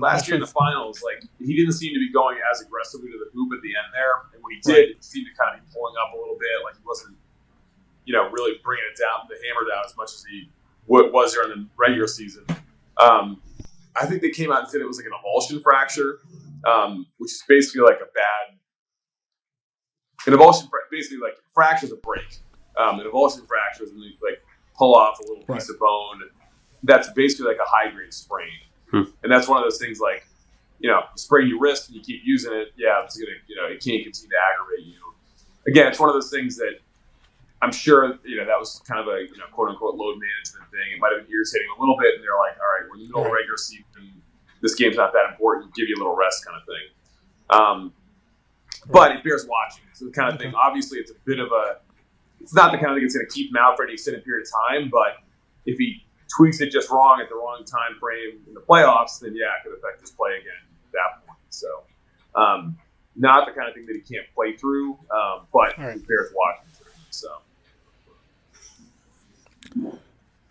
last year in the finals, he didn't seem to be going as aggressively to the hoop at the end there, and when he did, it seemed to kind of be pulling up a little bit. Like he wasn't, really bringing it down, the hammer down as much as he was during the regular season. I think they came out and said it was like an avulsion fracture, which is basically like an avulsion. Basically, like fractures a break. An avulsion fracture is when you pull off a little piece of bone. That's basically like a high-grade sprain. And that's one of those things you sprain your wrist and you keep using it, it's going to, it can't continue to aggravate you. Again, it's one of those things that I'm sure, that was kind of a, quote-unquote load management thing. It might have been irritating a little bit, and they're like, all right, we're in the middle of regular season. This game's not that important. Give you a little rest kind of thing. But it bears watching. So the kind of thing, obviously, it's a bit of it's not the kind of thing that's going to keep him out for an extended period of time, but if he tweaks it just wrong at the wrong time frame in the playoffs, then yeah, it could affect his play again at that point. So, not the kind of thing that he can't play through, but it bears watching through. So.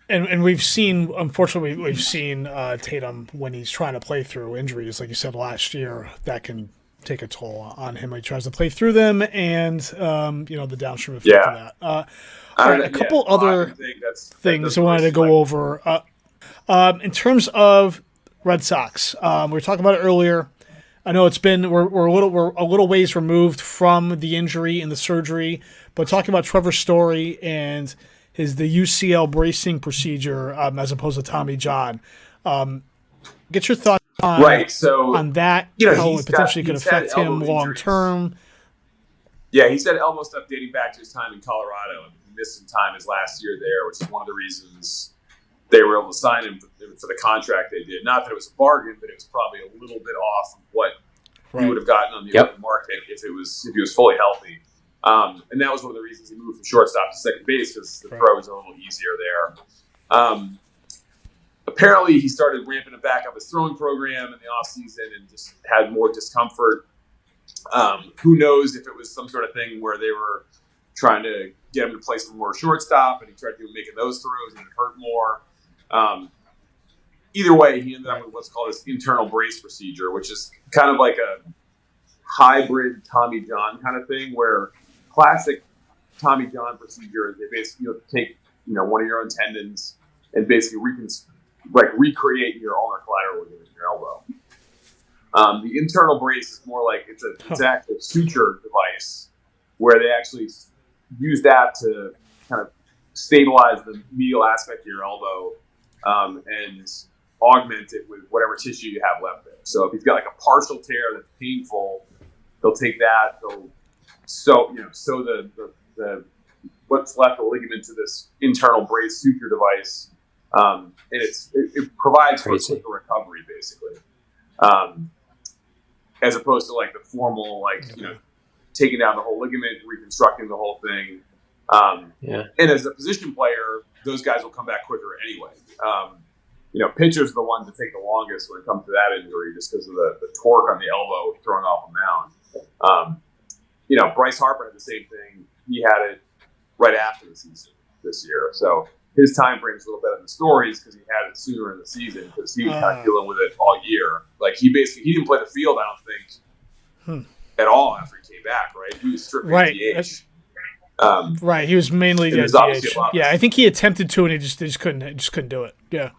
And we've seen, unfortunately, we've seen Tatum when he's trying to play through injuries, like you said last year, that can take a toll on him when he tries to play through them, and the downstream effect of that. A couple other things I wanted to go over. In terms of Red Sox, we were talking about it earlier. I know it's been we're a little ways removed from the injury and the surgery, but talking about Trevor Story and the UCL bracing procedure as opposed to Tommy John. Get your thoughts on that. How it potentially could affect him long term. Yeah, he's had elbow stuff dating back to his time in Colorado. He missed some time his last year there, which is one of the reasons they were able to sign him for the contract they did. Not that it was a bargain, but it was probably a little bit off of what he would have gotten on the open market if he was fully healthy. And that was one of the reasons he moved from shortstop to second base, because the throw was a little easier there. Apparently, he started ramping it back up his throwing program in the offseason and just had more discomfort. Who knows if it was some sort of thing where they were trying to get him to play some more shortstop and he tried to making those throws and it hurt more. Either way, he ended up with what's called this internal brace procedure, which is kind of like a hybrid Tommy John kind of thing, where classic Tommy John procedure is they basically take one of your own tendons and basically recreate your ulnar collateral ligament in your elbow. The internal brace is more like it's an active suture device where they actually use that to kind of stabilize the medial aspect of your elbow and augment it with whatever tissue you have left there. So if you've got like a partial tear that's painful, they'll take that, they'll sew the what's left of the ligament to this internal brace suture device, and it provides for a quicker recovery, basically, as opposed to like the formal taking down the whole ligament, reconstructing the whole thing. And as a position player, those guys will come back quicker anyway. Pitchers are the ones that take the longest when it comes to that injury, just because of the torque on the elbow throwing off a mound. Bryce Harper had the same thing. He had it right after the season this year. So his time frame is a little better than Story's because he had it sooner in the season because he was kind of dealing with it all year. Like he didn't play the field, I don't think, at all after he came back, right? He was strictly DH. Right, he was mainly DH. Yeah, I think he attempted to, and he just couldn't do it. Yeah.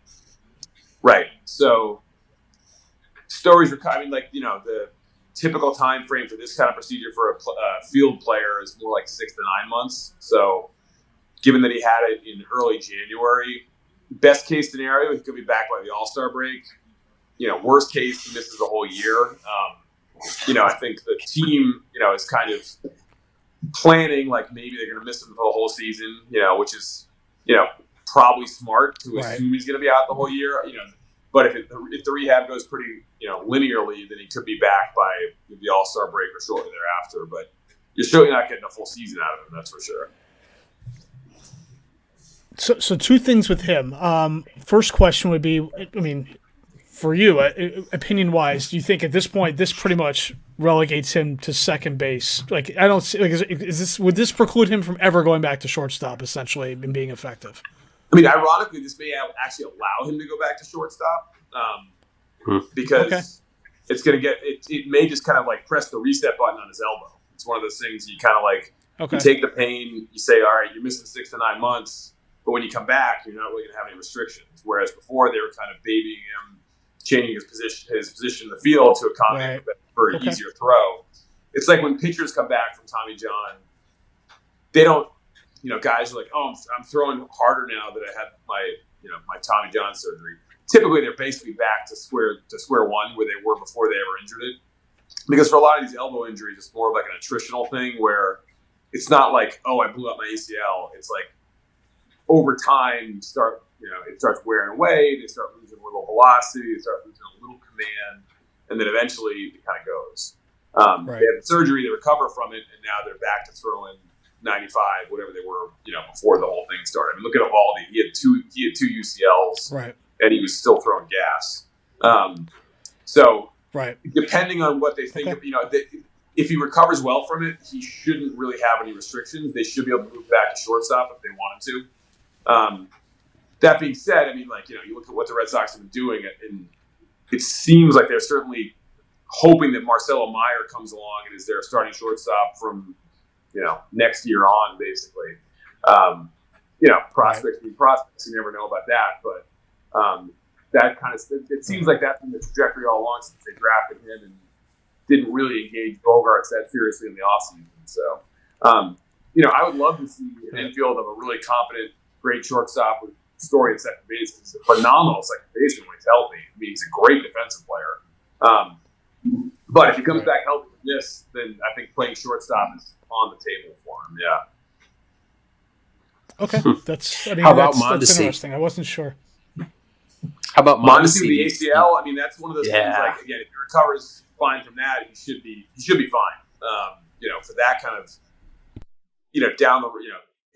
Right. So Story's recovery, the typical time frame for this kind of procedure for a field player is more like 6 to 9 months. So given that he had it in early January, best case scenario, he could be back by the All-Star break. Worst case, he misses a whole year. I think the team, is kind of planning like maybe they're going to miss him for the whole season, which is, probably smart to assume he's going to be out the whole year. But if the rehab goes pretty, linearly, then he could be back by the All-Star break or shortly thereafter. But you're certainly not getting a full season out of him, that's for sure. So two things with him. First question would be, for you, opinion-wise, do you think at this point this pretty much relegates him to second base? Like, I don't see. Would this preclude him from ever going back to shortstop, essentially, and being effective? Ironically, this may actually allow him to go back to shortstop because it's going to get it may just kind of like press the reset button on his elbow. It's one of those things you kind of you take the pain, you say, all right, you're missing 6 to 9 months, but when you come back, you're not really going to have any restrictions. Whereas before, they were kind of babying him, changing his position in the field to accommodate for an easier throw. It's like when pitchers come back from Tommy John, they don't. Guys are like, oh, I'm throwing harder now that I had my Tommy John surgery. Typically, they're basically back to square one where they were before they ever injured it. Because for a lot of these elbow injuries, it's more of like an attritional thing where it's not like, oh, I blew up my ACL. It's like over time, it starts wearing away. They start losing a little velocity. They start losing a little command, and then eventually it kind of goes. They had the surgery, they recover from it, and now they're back to throwing 95, whatever they were, before the whole thing started. I mean, look at Evaldi. He had two UCLs, right, and he was still throwing gas. Right. Depending on what they think, if he recovers well from it, he shouldn't really have any restrictions. They should be able to move back to shortstop if they wanted to. That being said, I mean, you look at what the Red Sox have been doing, and it seems like they're certainly hoping that Marcelo Meyer comes along and is their starting shortstop from, next year on, basically. Prospects being prospects, you never know about that, but that kind of it seems like that's been the trajectory all along since they drafted him and didn't really engage Bogarts that seriously in the offseason. So, I would love to see an infield of a really competent, great shortstop with Story at second base. He's a phenomenal second baseman when he's healthy. I mean, he's a great defensive player. But if he comes back healthy with this, then I think playing shortstop is on the table for him. Yeah. Okay, that's interesting. I wasn't sure. How about Mondesi with the ACL? I mean, that's one of those things. Like, again, if he recovers fine from that, he should be fine. For that kind of, down the,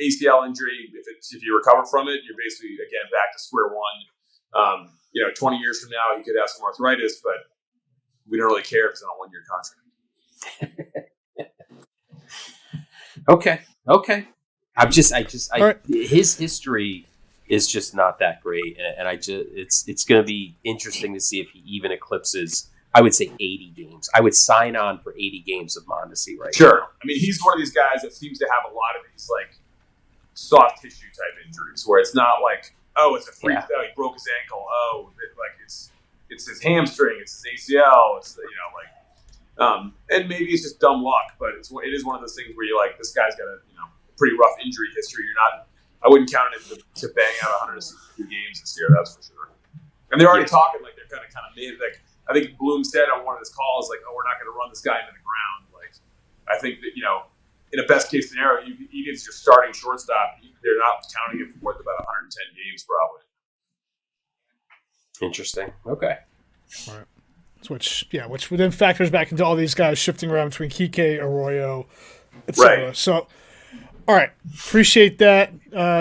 ACL injury. If you recover from it, you're basically again back to square one. 20 years from now, you could have some arthritis, but we don't really care if it's on a 1-year contract. Okay. Right. His history is just not that great, and it's going to be interesting to see if he even eclipses, I would say, 80 games. I would sign on for 80 games of Mondesi right now. Sure. I mean, he's one of these guys that seems to have a lot of these soft tissue type injuries where it's not like, oh, it's a freak, he broke his ankle. Oh, it's his hamstring, it's his ACL. It's and maybe it's just dumb luck, but it is one of those things where you're like, this guy's got a pretty rough injury history. I wouldn't count him to bang out 162 games this year, that's for sure. And they're already talking like they're kind of made like I think Bloom said on one of his calls, like, oh, we're not going to run this guy into the ground. Like, I think that in a best case scenario, even as your starting shortstop, they're not counting it for more than about 110 games, probably. Interesting. Okay. All right. Which then factors back into all these guys shifting around between Kike, Arroyo, etc. Right. So, all right, appreciate that,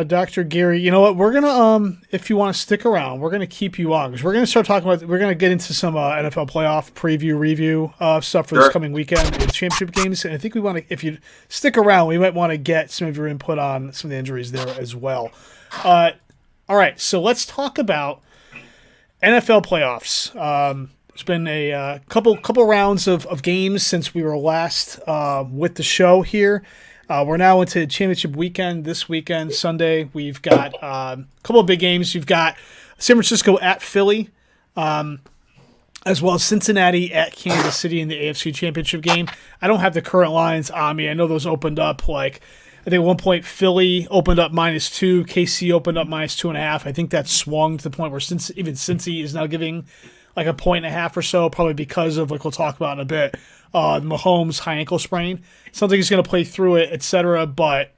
Dr. Geary. You know what? We're gonna, if you want to stick around, we're gonna keep you on because we're gonna start talking about. We're gonna get into some NFL playoff review stuff for this coming weekend in championship games, and I think we want to. If you stick around, we might want to get some of your input on some of the injuries there as well. All right, so let's talk about NFL playoffs. It's been a couple rounds of games since we were last with the show here. We're now into championship weekend. This weekend, Sunday, we've got a couple of big games. You've got San Francisco at Philly, as well as Cincinnati at Kansas City in the AFC Championship game. I don't have the current lines on me. I know those opened up I think at one point Philly opened up -2, KC opened up -2.5. I think that swung to the point where even Cincy is now giving like 1.5 or so, probably because of, like we'll talk about in a bit, Mahomes' high ankle sprain. Sounds like he's going to play through it, etc. But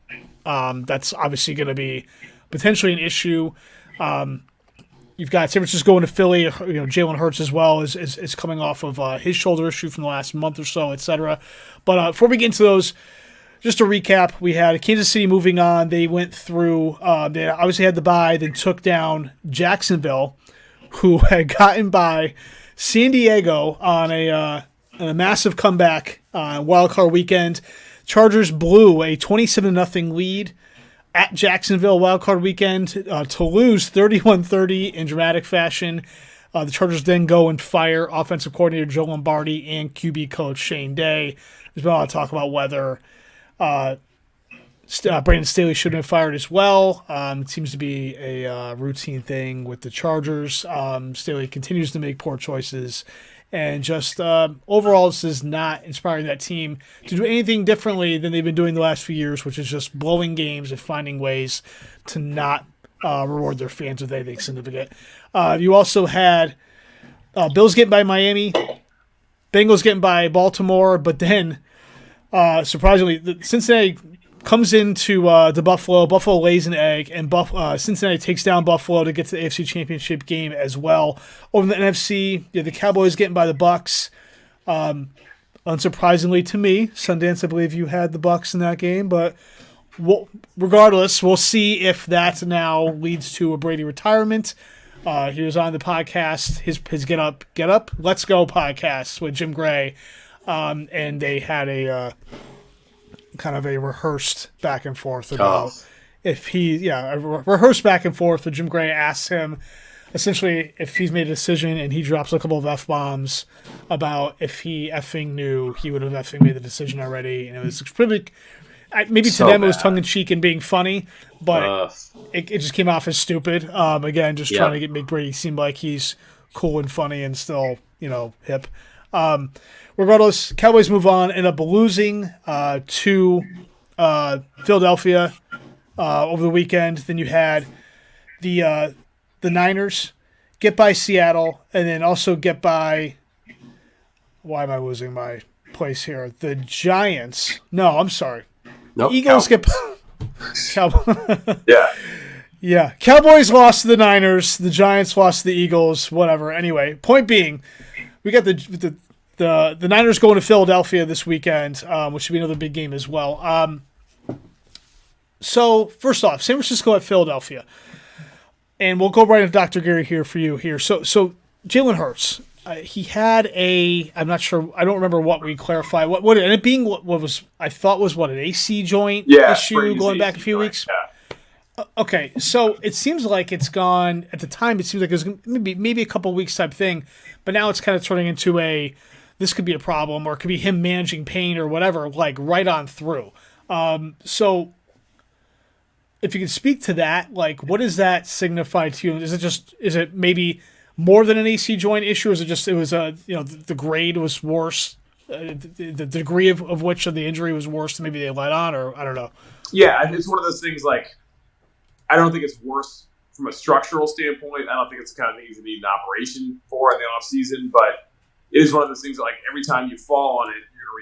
that's obviously going to be potentially an issue. You've got San Francisco going to Philly. Jalen Hurts as well is coming off of his shoulder issue from the last month or so, etc. But before we get into those, just to recap, we had Kansas City moving on. They went through. They obviously had the bye, then took down Jacksonville, who had gotten by San Diego on a massive comeback wild card weekend. Chargers blew a 27-0 lead at Jacksonville wild card weekend to lose 31-30 in dramatic fashion. The Chargers then go and fire offensive coordinator Joe Lombardi and QB coach Shane Day. There's been a lot of talk about whether Brandon Staley should have been fired as well. It seems to be a routine thing with the Chargers. Staley continues to make poor choices. And just overall, this is not inspiring that team to do anything differently than they've been doing the last few years, which is just blowing games and finding ways to not reward their fans with anything significant. You also had Bills getting by Miami, Bengals getting by Baltimore, but then surprisingly, Cincinnati comes into the Buffalo. Buffalo lays an egg, and Cincinnati takes down Buffalo to get to the AFC Championship game as well. Over in the NFC, the Cowboys getting by the Bucs. Unsurprisingly to me, Sundance, I believe you had the Bucs in that game, but regardless, we'll see if that now leads to a Brady retirement. He was on the podcast, his Get Up, Let's Go podcast with Jim Gray, and they had a kind of a rehearsed back and forth about a rehearsed back and forth where Jim Gray asks him essentially if he's made a decision, and he drops a couple of F-bombs about if he effing knew, he would have effing made the decision already, and it was pretty. Maybe to them it was tongue-in-cheek and being funny, but it just came off as stupid. Again, just trying to make Brady seem like he's cool and funny and still, hip. Regardless, Cowboys move on, end up losing to Philadelphia over the weekend. Then you had the Niners get by Seattle, and then also get by – why am I losing my place here? The Giants. No, I'm sorry. Nope, the Eagles Cowboys. Yeah. Cowboys lost to the Niners. The Giants lost to the Eagles. Whatever. Anyway, point being, we got the Niners going to Philadelphia this weekend, which should be another big game as well. So first off, San Francisco at Philadelphia, and we'll go right into Dr. Geary here for you here. So Jalen Hurts. He had I'm not sure, I don't remember what we clarified. What ended up being what was, I thought was an AC joint issue going back a few weeks? Yeah. Okay, so it seems like it's gone, at the time it seems like it was maybe a couple weeks type thing, but now it's kind of turning into this could be a problem, or it could be him managing pain or whatever, like right on through. So if you could speak to that, like what does that signify to you? Is it maybe more than an AC joint issue, or is it was the grade was worse, the degree of which of the injury was worse than maybe they let on, or I don't know. Yeah, it's one of those things, like, I don't think it's worse from a structural standpoint. I don't think it's the kind of thing you need an operation for in the off season, but it is one of those things that, like, every time you fall on it, you're going to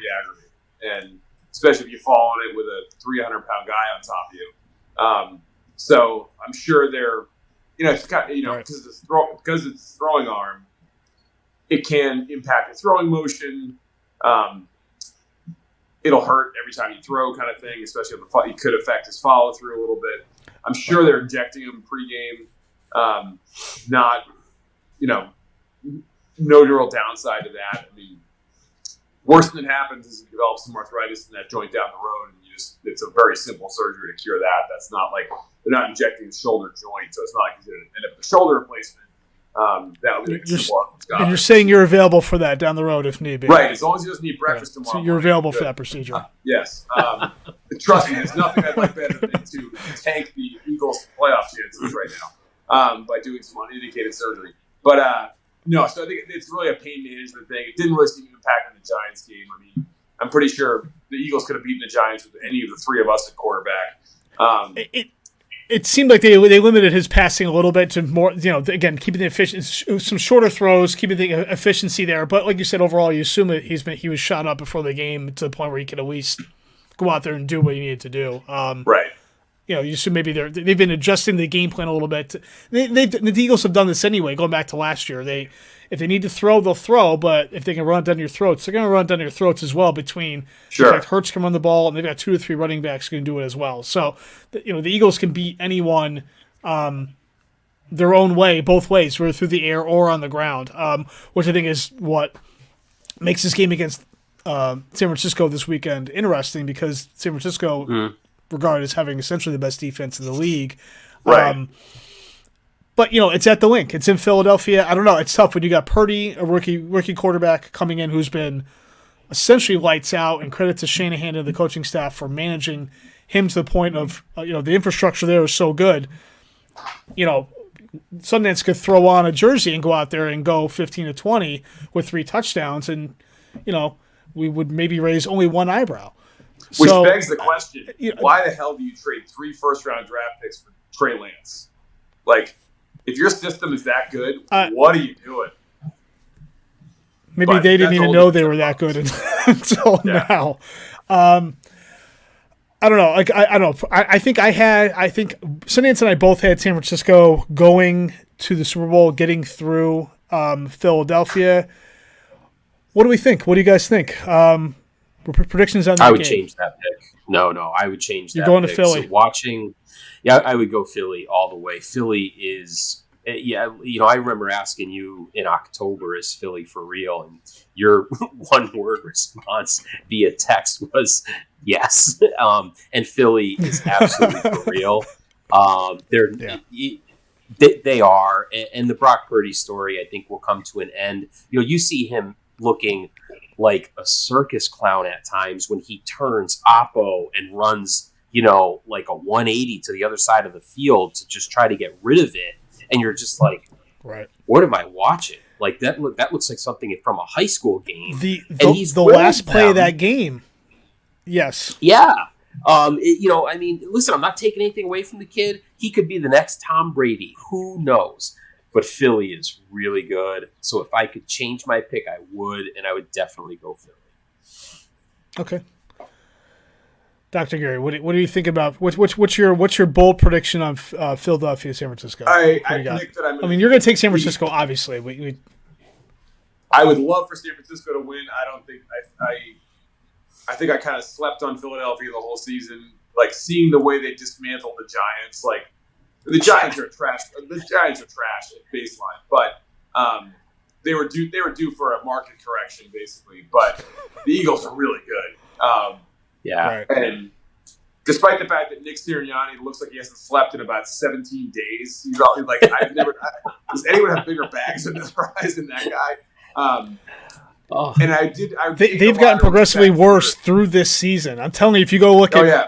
re-aggravate, and especially if you fall on it with a 300-pound guy on top of you. So I'm sure they're. It's kind of, because it's throwing arm, it can impact the throwing motion. It'll hurt every time you throw, kind of thing. Especially on it could affect his follow through a little bit. I'm sure they're injecting him pregame. Not, no real downside to that. I mean, worst that happens is you develop some arthritis in that joint down the road, and it's a very simple surgery to cure that. That's not like they're not injecting the shoulder joint, so it's not like he's going to end up with a shoulder replacement. That would be simple. And you're saying you're available for that down the road if need be. Right, as long as he doesn't eat breakfast tomorrow. So you're available for that procedure. Yes. Trust me, there's nothing I'd like better than to tank the Eagles' playoff chances right now by doing some unindicated surgery. But no, so I think it's really a pain management thing. It didn't really seem to impact in the Giants game. I mean, I'm pretty sure the Eagles could have beaten the Giants with any of the three of us at quarterback. It seemed like they limited his passing a little bit to more, again, keeping the efficiency, some shorter throws, keeping the efficiency there. But like you said, overall, you assume that he was shot up before the game to the point where he could at least go out there and do what he needed to do. Right. You assume maybe they've been adjusting the game plan a little bit. The Eagles have done this anyway, going back to last year. If they need to throw, they'll throw, but if they can run down your throats, they're going to run down your throats as well. In fact, Hurts can run the ball, and they've got 2 or 3 running backs who can do it as well. So, the Eagles can beat anyone their own way, both ways, whether through the air or on the ground, which I think is what makes this game against San Francisco this weekend interesting, because San Francisco, regarded as having essentially the best defense in the league. Right. But, it's at the link. It's in Philadelphia. I don't know. It's tough when you got Purdy, a rookie quarterback coming in who's been essentially lights out, and credit to Shanahan and the coaching staff for managing him to the point of, the infrastructure there is so good. Sundance could throw on a jersey and go out there and go 15-20 with 3 touchdowns, and, we would maybe raise only one eyebrow. Which begs the question, why the hell do you trade 3 first-round draft picks for Trey Lance? Like, if your system is that good, what are you doing? Maybe they didn't even know they were that good until now. I don't know. I think Sundance and I both had San Francisco going to the Super Bowl, getting through Philadelphia. What do we think? What do you guys think? Predictions on that I would game? change that pick. No, I would change that. You're going pick. to Philly. So I would go Philly all the way. Philly is, I remember asking you in October, is Philly for real? And your one-word response via text was yes. And Philly is absolutely for real. They are. And the Brock Purdy story, I think, will come to an end. You see him looking like a circus clown at times when he turns oppo and runs, like a 180 to the other side of the field to just try to get rid of it. And you're just like, right, what am I watching? Like that looks like something from a high school game. The last play of that game. Yes. Yeah. Listen, I'm not taking anything away from the kid. He could be the next Tom Brady. Who knows? But Philly is really good. So if I could change my pick, I would, and I would definitely go Philly. Okay. Dr. Geary, what do you think about what's your bold prediction on Philadelphia, San Francisco? I predict that you're going to take San Francisco, obviously. I would love for San Francisco to win. I think I kind of slept on Philadelphia the whole season. Like seeing the way they dismantled the Giants, like. The Giants are trash. The Giants are trash at baseline, but they were due for a market correction, basically. But the Eagles are really good. Yeah, and despite the fact that Nick Sirianni looks like he hasn't slept in about 17 days, he's always like, does anyone have bigger bags under their eyes than that guy? And they've gotten progressively worse through this season. I'm telling you, if you go look at. Oh yeah.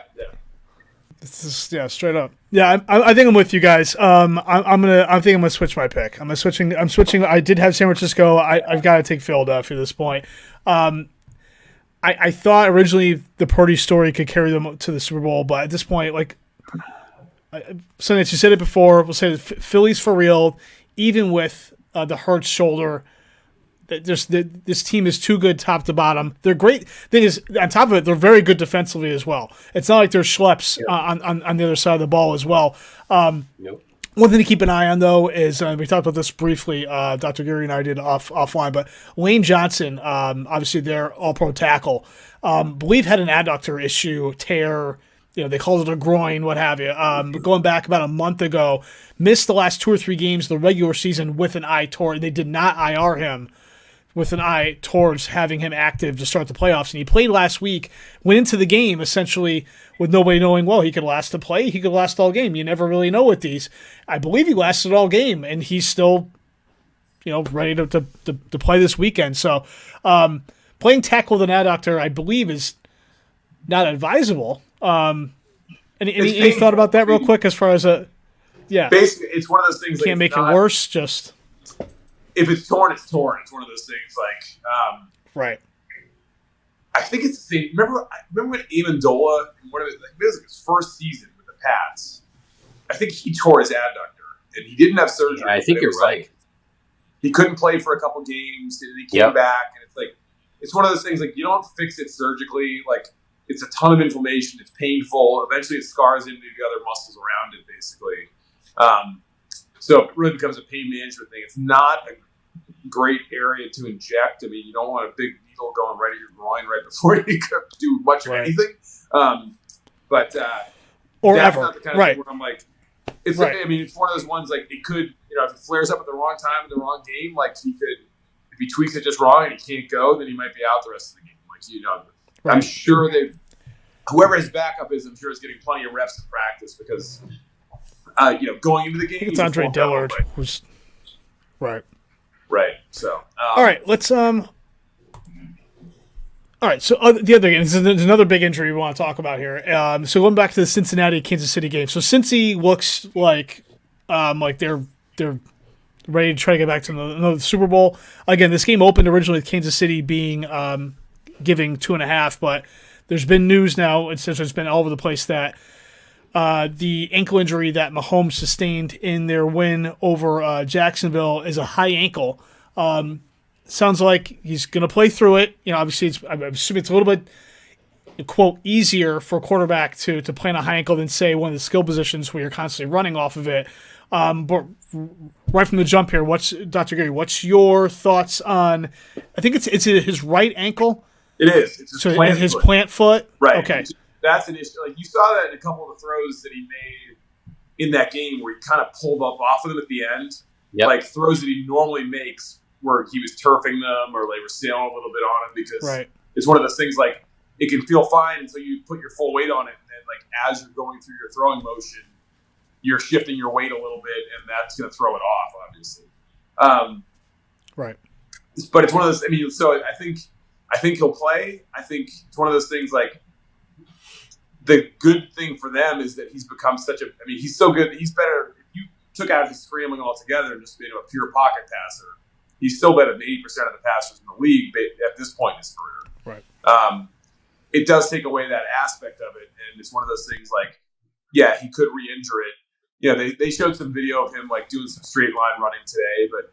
This is, straight up. Yeah, I think I'm with you guys. I think I'm gonna switch my pick. I'm switching. I did have San Francisco. I've got to take Philadelphia at this point. I thought originally the Purdy story could carry them to the Super Bowl, but at this point, Sundance, you said it before. We'll say Philly's for real, even with the Hurts shoulder. This team is too good top to bottom. They're great. Thing is, on top of it, they're very good defensively as well. It's not like they're schleps on the other side of the ball as well. Nope. One thing to keep an eye on, though, is we talked about this briefly. Dr. Geary and I did offline, but Lane Johnson, obviously their all-pro tackle, believe had an adductor issue, tear. They called it a groin, what have you. Going back about a month ago, missed the last 2 or 3 games of the regular season with an eye toward. They did not IR him with an eye towards having him active to start the playoffs. And he played last week, went into the game essentially with nobody knowing, well, he could last the play, he could last all game. You never really know with these. I believe he lasted all game, and he's still, ready to play this weekend. So playing tackle with an adductor, I believe, is not advisable. Any thought about that real quick as far as basically, it's one of those things. Can't make it worse, just... If it's torn, it's torn. It's one of those things right. I think it's the same. Remember when Amendola, it was like his first season with the Pats, I think he tore his adductor and he didn't have surgery. Yeah, I think you're right. He couldn't play for a couple games and he came back, and it's one of those things, you don't fix it surgically. It's a ton of inflammation. It's painful. Eventually it scars into the other muscles around it, basically. So it really becomes a pain management thing. It's not a great area to inject. You don't want a big needle going right at your groin right before you could do much of anything. Or that's ever. Not the kind of thing where I'm like, it's it's one of those ones it could, if it flares up at the wrong time in the wrong game, he could, if he tweaks it just wrong and he can't go, then he might be out the rest of the game. I'm sure whoever his backup is, I'm sure is getting plenty of reps in practice because. Going into the game, it's Andre Dillard who's right. So, all right, let's All right, so the other game, there's another big injury we want to talk about here. So going back to the Cincinnati-Kansas City game, so Cincy looks like they're ready to try to get back to another Super Bowl. Again, this game opened originally with Kansas City being giving 2.5, but there's been news now, it's been all over the place that the ankle injury that Mahomes sustained in their win over Jacksonville is a high ankle. Sounds like he's going to play through it. Obviously, I'm assuming it's a little bit, quote, easier for a quarterback to play on a high ankle than, say, one of the skill positions where you're constantly running off of it. But right from the jump here, Dr. Geary, what's your thoughts on, I think it's his right ankle It is. It's his plant foot? Right. Okay. That's an issue. Like, you saw that in a couple of the throws that he made in that game where he kind of pulled up off of them at the end. Yep. Like throws that he normally makes where he was turfing them or they were sailing a little bit on him because it's one of those things like it can feel fine until you put your full weight on it. And then like as you're going through your throwing motion, you're shifting your weight a little bit and that's going to throw it off, obviously. Right. But it's one of those, I mean, so I think he'll play. I think it's one of those things like, the good thing for them is that he's become he's so good. He's better. If you took out his scrambling altogether and just made him a pure pocket passer, he's still better than 80% of the passers in the league at this point in his career. Right. It does take away that aspect of it. And it's one of those things like, yeah, he could re-injure it. You know, they showed some video of him like doing some straight line running today, but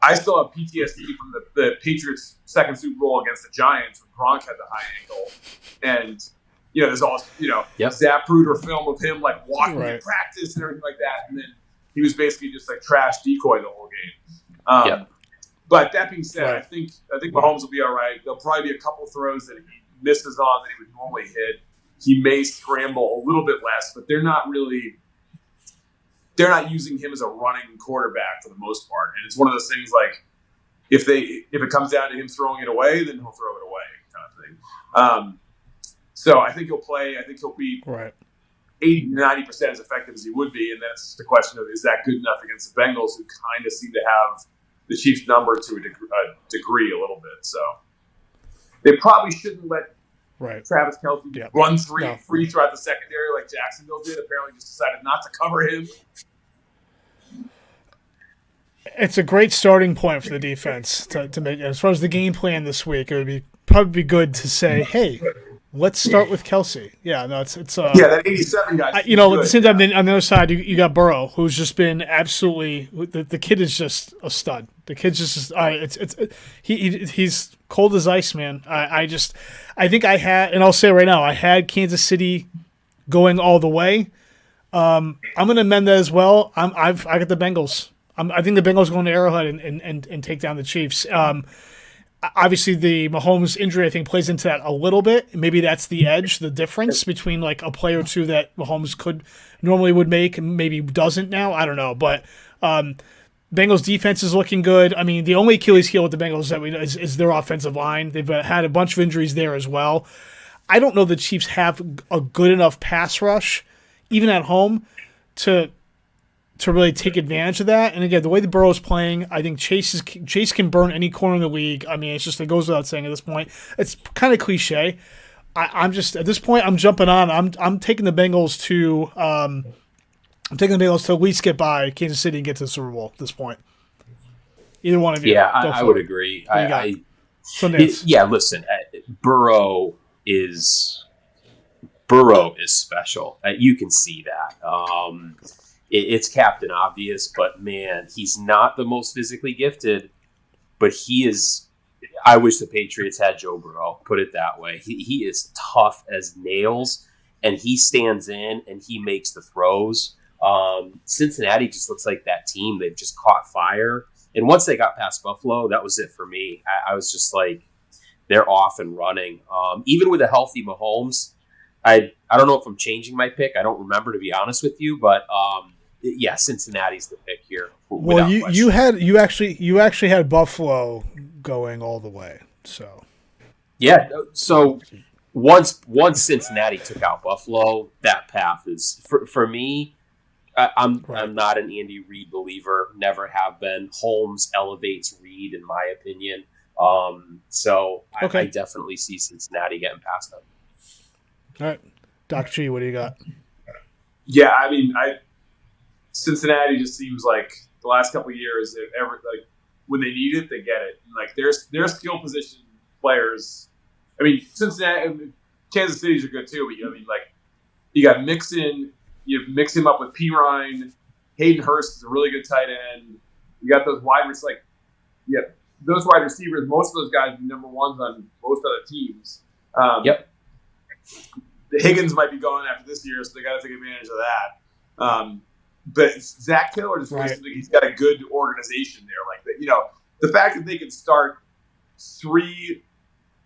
I still have PTSD from the Patriots' second Super Bowl against the Giants when Gronk had the high ankle. And you know, there's all, Zapruder film of him like walking in practice and everything like that, and then he was basically just like trash decoy the whole game. But that being said, I think Mahomes will be all right. There'll probably be a couple throws that he misses on that he would normally hit. He may scramble a little bit less, but they're not using him as a running quarterback for the most part. And it's one of those things like if it comes down to him throwing it away, then he'll throw it away kind of thing. So I think he'll play. I think he'll be 80-90% as effective as he would be. And then it's just a question of, is that good enough against the Bengals, who kind of seem to have the Chiefs' number to a degree a little bit. So they probably shouldn't let Travis Kelce run free throughout the secondary like Jacksonville did. Apparently just decided not to cover him. It's a great starting point for the defense to make. As far as the game plan this week, it would probably be good to say, hey, let's start with Kelce. Yeah, no, it's that 87 guy. At the same time, on the other side, you got Burrow, who's just been absolutely. The kid is just a stud. The kid's just he's cold as ice, man. I think I had, and I'll say right now, I had Kansas City going all the way. I'm going to amend that as well. I got the Bengals. I think the Bengals going to Arrowhead and take down the Chiefs. Obviously, the Mahomes injury, I think, plays into that a little bit. Maybe that's the edge, the difference between like a play or two that Mahomes normally would make and maybe doesn't now. I don't know. But Bengals defense is looking good. I mean, the only Achilles heel with the Bengals is their offensive line. They've had a bunch of injuries there as well. I don't know the Chiefs have a good enough pass rush, even at home, to really take advantage of that. And again, the way the Burrow's playing, I think Chase can burn any corner in the league. I mean, it goes without saying at this point. It's kind of cliche. I'm just at this point, I'm jumping on. I'm taking the Bengals to at least get by Kansas City and get to the Super Bowl at this point. Either one of you. Yeah, I would agree. Listen, Burrow is special. You can see that. It's Captain Obvious, but man, he's not the most physically gifted, but he is. I wish the Patriots had Joe Burrow, put it that way. He is tough as nails, and he stands in and he makes the throws. Cincinnati just looks like that team. They've just caught fire. And once they got past Buffalo, that was it for me. I was just like, they're off and running. Even with a healthy Mahomes, I don't know if I'm changing my pick. I don't remember, to be honest with you, but yeah, Cincinnati's the pick here. Well, you actually had Buffalo going all the way. So yeah, so once Cincinnati took out Buffalo, that path is for me. I'm not an Andy Reid believer. Never have been. Holmes elevates Reid, in my opinion. So I definitely see Cincinnati getting past them. All right, Doc G, what do you got? Yeah, I mean, Cincinnati just seems like the last couple of years, when they need it, they get it. Like their skill position players. I mean, Kansas City's are good too. But you got Mixon. You mix him up with Pirine. Hayden Hurst is a really good tight end. You got those wide receivers. Those wide receivers. Most of those guys are number ones on most other teams. Yep. The Higgins might be going after this year, so they got to take advantage of that. But Zach Taylor just recently, he's got a good organization there. Like that, the fact that they can start 3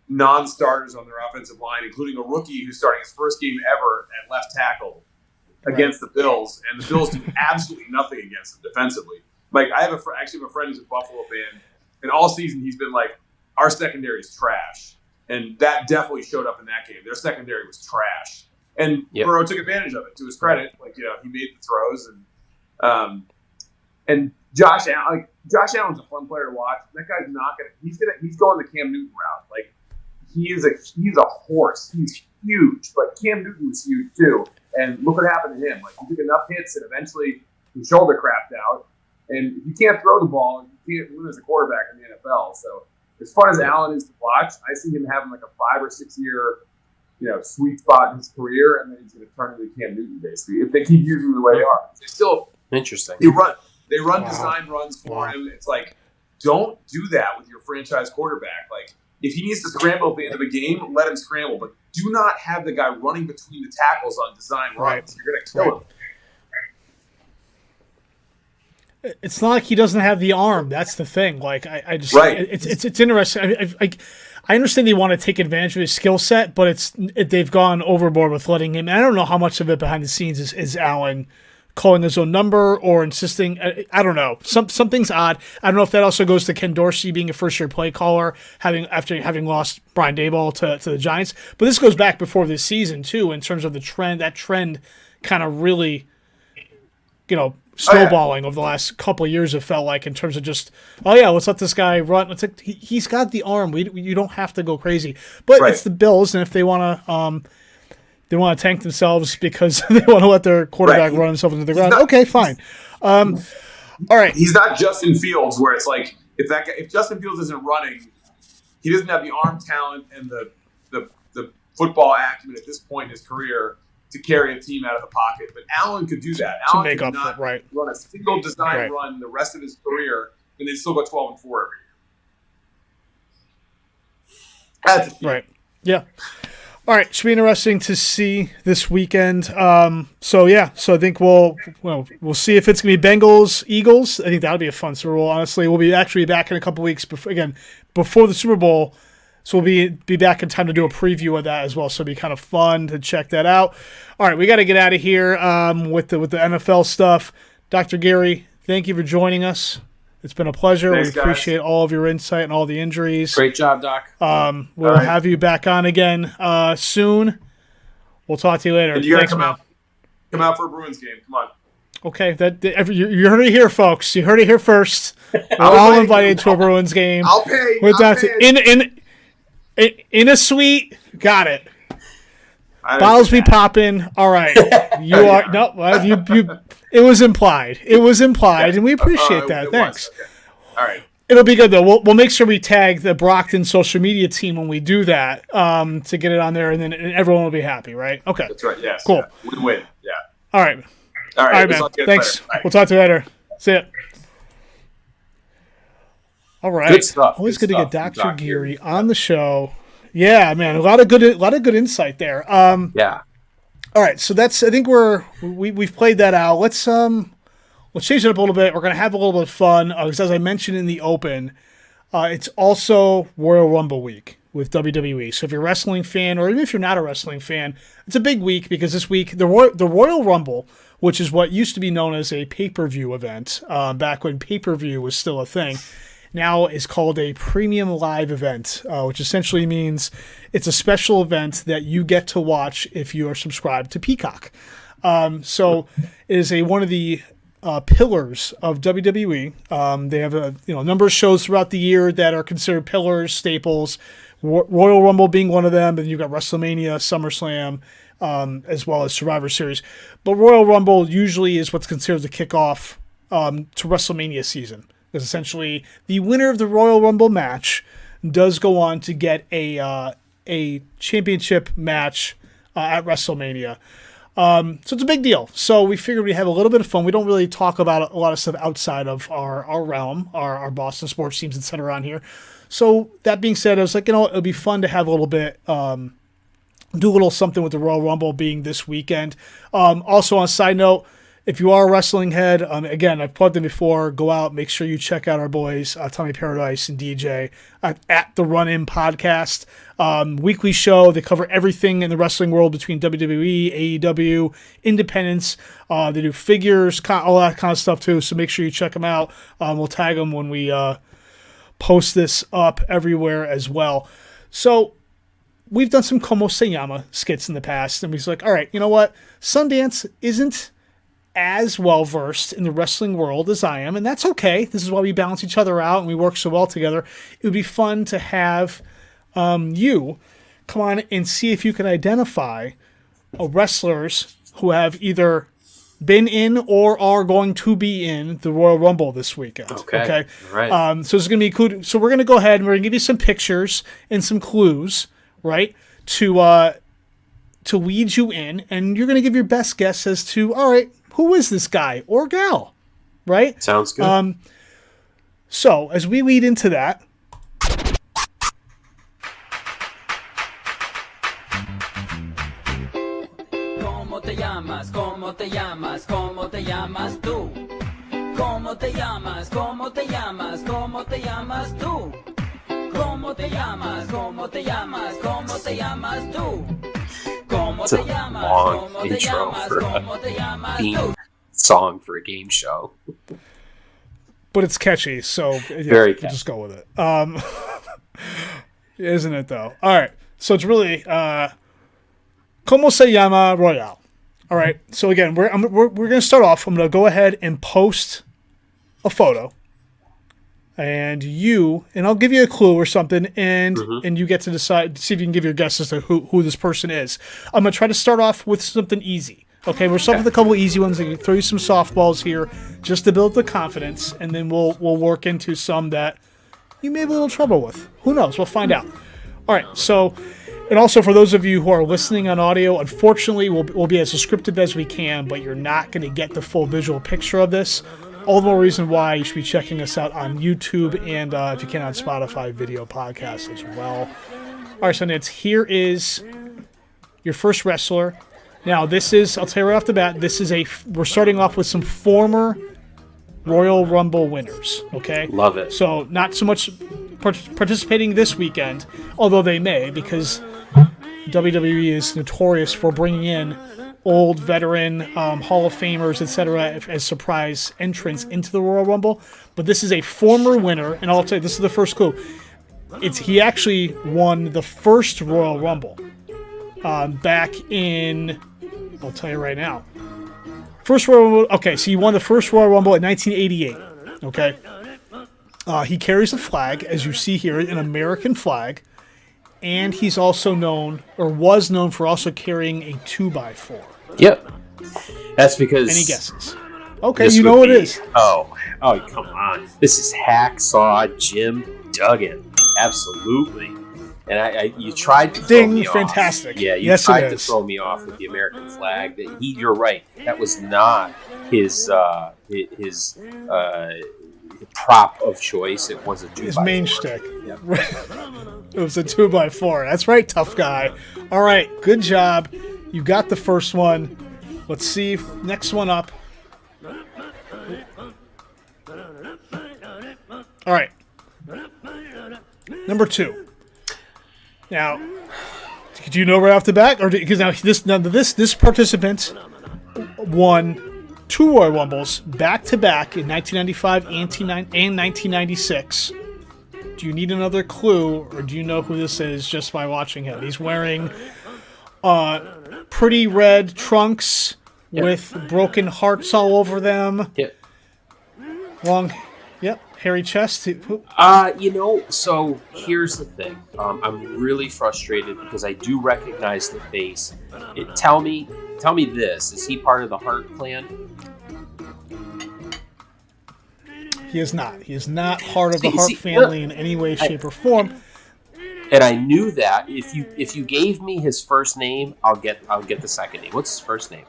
non-starters on their offensive line, including a rookie who's starting his first game ever at left tackle against the Bills, and the Bills do absolutely nothing against them defensively. Like, I have actually have a friend who's a Buffalo fan, and all season he's been like, our secondary is trash. And that definitely showed up in that game. Their secondary was trash. And Burrow took advantage of it, to his credit. Like, he made the throws. And Josh Allen's a fun player to watch. That guy's not going to – he's going the Cam Newton route. Like, he's a horse. He's huge. But Cam Newton was huge, too. And look what happened to him. Like, he took enough hits and eventually his shoulder crapped out. And if you can't throw the ball, you can't win as a quarterback in the NFL. So, as fun as Allen is to watch, I see him having like a 5 or 6 year, sweet spot in his career, and then he's going to turn into Cam Newton basically if they keep using him the way they are. They still interesting. They run design runs for him. It's like, don't do that with your franchise quarterback. Like, if he needs to scramble at the end of a game, let him scramble, but do not have the guy running between the tackles on design runs. You're going to kill him. It's not like he doesn't have the arm. That's the thing. Like, I just, it's interesting. I understand they want to take advantage of his skill set, but they've gone overboard with letting him. I don't know how much of it behind the scenes is Allen calling his own number or insisting. I don't know. Something's odd. I don't know if that also goes to Ken Dorsey being a first-year play caller, after having lost Brian Daboll to the Giants. But this goes back before this season too, in terms of the trend. That trend kind of really, snowballing over the last couple of years, it felt like, in terms of just, let's let this guy run. It's like he's got the arm. You don't have to go crazy. But it's the Bills, and if they want to tank themselves because they want to let their quarterback run himself into the ground, okay, fine. All right. He's not Justin Fields, where it's like if Justin Fields isn't running, he doesn't have the arm talent and the football acumen at this point in his career to carry a team out of the pocket. But Allen could do that. Allen could not run a single design run the rest of his career, and they'd still go 12-4 every year. That's a feat. Right. Yeah. All right. Should be interesting to see this weekend. So I think we'll see if it's going to be Bengals, Eagles. I think that'll be a fun Super Bowl. Honestly, we'll be actually back in a couple weeks before the Super Bowl. So we'll be back in time to do a preview of that as well. So it'll be kind of fun to check that out. All right, we got to get out of here with the NFL stuff. Dr. Geary, thank you for joining us. It's been a pleasure. Thanks, we appreciate all of your insight and all the injuries. Great job, Doc. We'll have you back on again soon. We'll talk to you later. And you got to come out for a Bruins game. Come on. Okay, you heard it here, folks. You heard it here first. We're all invited to a Bruins game. I'll pay. In a suite. Got it. Bottles be popping. All right. You are no. You. It was implied. And we appreciate that. Thanks. Okay. All right. It'll be good though. We'll make sure we tag the Brockton social media team when we do that to get it on there, and then everyone will be happy, right? Okay. That's right. Yes. Cool. Yeah. Win-win. Yeah. All right. All right, man. Thanks. We'll talk to you later. See ya. All right. Good stuff. Always good to get Dr. Geary on the show. Yeah, man, a lot of good insight there. Yeah. All right, so I think we've played that out. Let's change it up a little bit. We're gonna have a little bit of fun because, as I mentioned in the open, it's also Royal Rumble week with WWE. So if you're a wrestling fan, or even if you're not a wrestling fan, it's a big week because this week the Royal Rumble, which is what used to be known as a pay-per-view event, back when pay-per-view was still a thing, now is called a premium live event, which essentially means it's a special event that you get to watch if you are subscribed to Peacock. So it is one of the pillars of WWE. They have a number of shows throughout the year that are considered pillars, staples. Royal Rumble being one of them, and you've got WrestleMania, SummerSlam, as well as Survivor Series. But Royal Rumble usually is what's considered the kickoff to WrestleMania season. Because essentially, the winner of the Royal Rumble match does go on to get a championship match at WrestleMania. So it's a big deal. So we figured we'd have a little bit of fun. We don't really talk about a lot of stuff outside of our realm, our Boston sports teams, etc. around here. So that being said, I was like, it'll be fun to have a little bit, do a little something with the Royal Rumble being this weekend. Also, on a side note, if you are a wrestling head, again, I've plugged them before. Go out, make sure you check out our boys, Tommy Paradise and DJ, at the Run In Podcast. Weekly show. They cover everything in the wrestling world between WWE, AEW, independents. They do figures, all that kind of stuff too. So make sure you check them out. We'll tag them when we post this up everywhere as well. So we've done some Cómo se llama skits in the past, and we're like, all right, you know what? Sundance isn't as well versed in the wrestling world as I am, and that's okay. This is why we balance each other out and we work so well together. It would be fun to have you come on and see if you can identify wrestlers who have either been in or are going to be in the Royal Rumble this weekend. Okay? All right. So it's going to be cool. So we're going to go ahead and we're going to give you some pictures and some clues, right, to lead you in, and you're going to give your best guess as to, all right, who is this guy or gal, right? Sounds good. So as we lead into that, ¿Cómo te llamas? ¿Cómo te llamas? ¿Cómo te llamas tú? ¿Cómo te llamas? ¿Cómo te llamas? ¿Cómo te llamas tú? ¿Cómo te llamas? ¿Cómo te llamas? ¿Cómo te llamas tú? It's a long intro for a theme song for a game show. But it's catchy, so Very catchy. We'll just go with it. Isn't it, though? All right. So it's really Cómo se llama Royale. All right. So again, we're going to start off. I'm going to go ahead and post a photo. And I'll give you a clue or something, and you get to decide, see if you can give your guess as to who this person is. I'm going to try to start off with something easy. Okay, we're starting with a couple of easy ones. I can throw you some softballs here just to build the confidence, and then we'll work into some that you may have a little trouble with. Who knows? We'll find out. All right, so, and also for those of you who are listening on audio, unfortunately, we'll be as scripted as we can, but you're not going to get the full visual picture of this. All the more reason why you should be checking us out on YouTube and, if you can, on Spotify video podcasts as well. All right, so Nance, here is your first wrestler. Now, this is, I'll tell you right off the bat, we're starting off with some former Royal Rumble winners, okay? Love it. So, not so much participating this weekend, although they may, because WWE is notorious for bringing in old veteran Hall of Famers, etc., as surprise entrants into the Royal Rumble. But this is a former winner, and I'll tell you, this is the first clue. He actually won the first Royal Rumble back in, I'll tell you right now. First Royal Rumble, okay, so he won the first Royal Rumble in 1988, okay? He carries a flag, as you see here, an American flag, and he's also was known for also carrying a 2x4. Yep. That's because... Any guesses? Okay, you know what it is. Oh, come on. This is Hacksaw Jim Duggan. Absolutely. And you tried to throw me fantastic. Off. Yeah, you tried to throw me off with the American flag. You're right. That was not his prop of choice. It was a 2x4. His main shtick. Yep. It was a 2x4. That's right, tough guy. All right, good job. You got the first one. Let's see. Next one up. All right. Number 2. Now, do you know right off the bat, or because this participant won 2 Royal Rumbles back to back in 1995 and 1996. Do you need another clue, or do you know who this is just by watching him? He's wearing pretty red trunks with broken hearts all over them. Yep. Long, hairy chest. So here's the thing. I'm really frustrated because I do recognize the face. Tell me this. Is he part of the Hart clan? He is not. He is not part of the Hart family in any way, shape, or form. And I knew that. If you gave me his first name, I'll get the second name. What's his first name?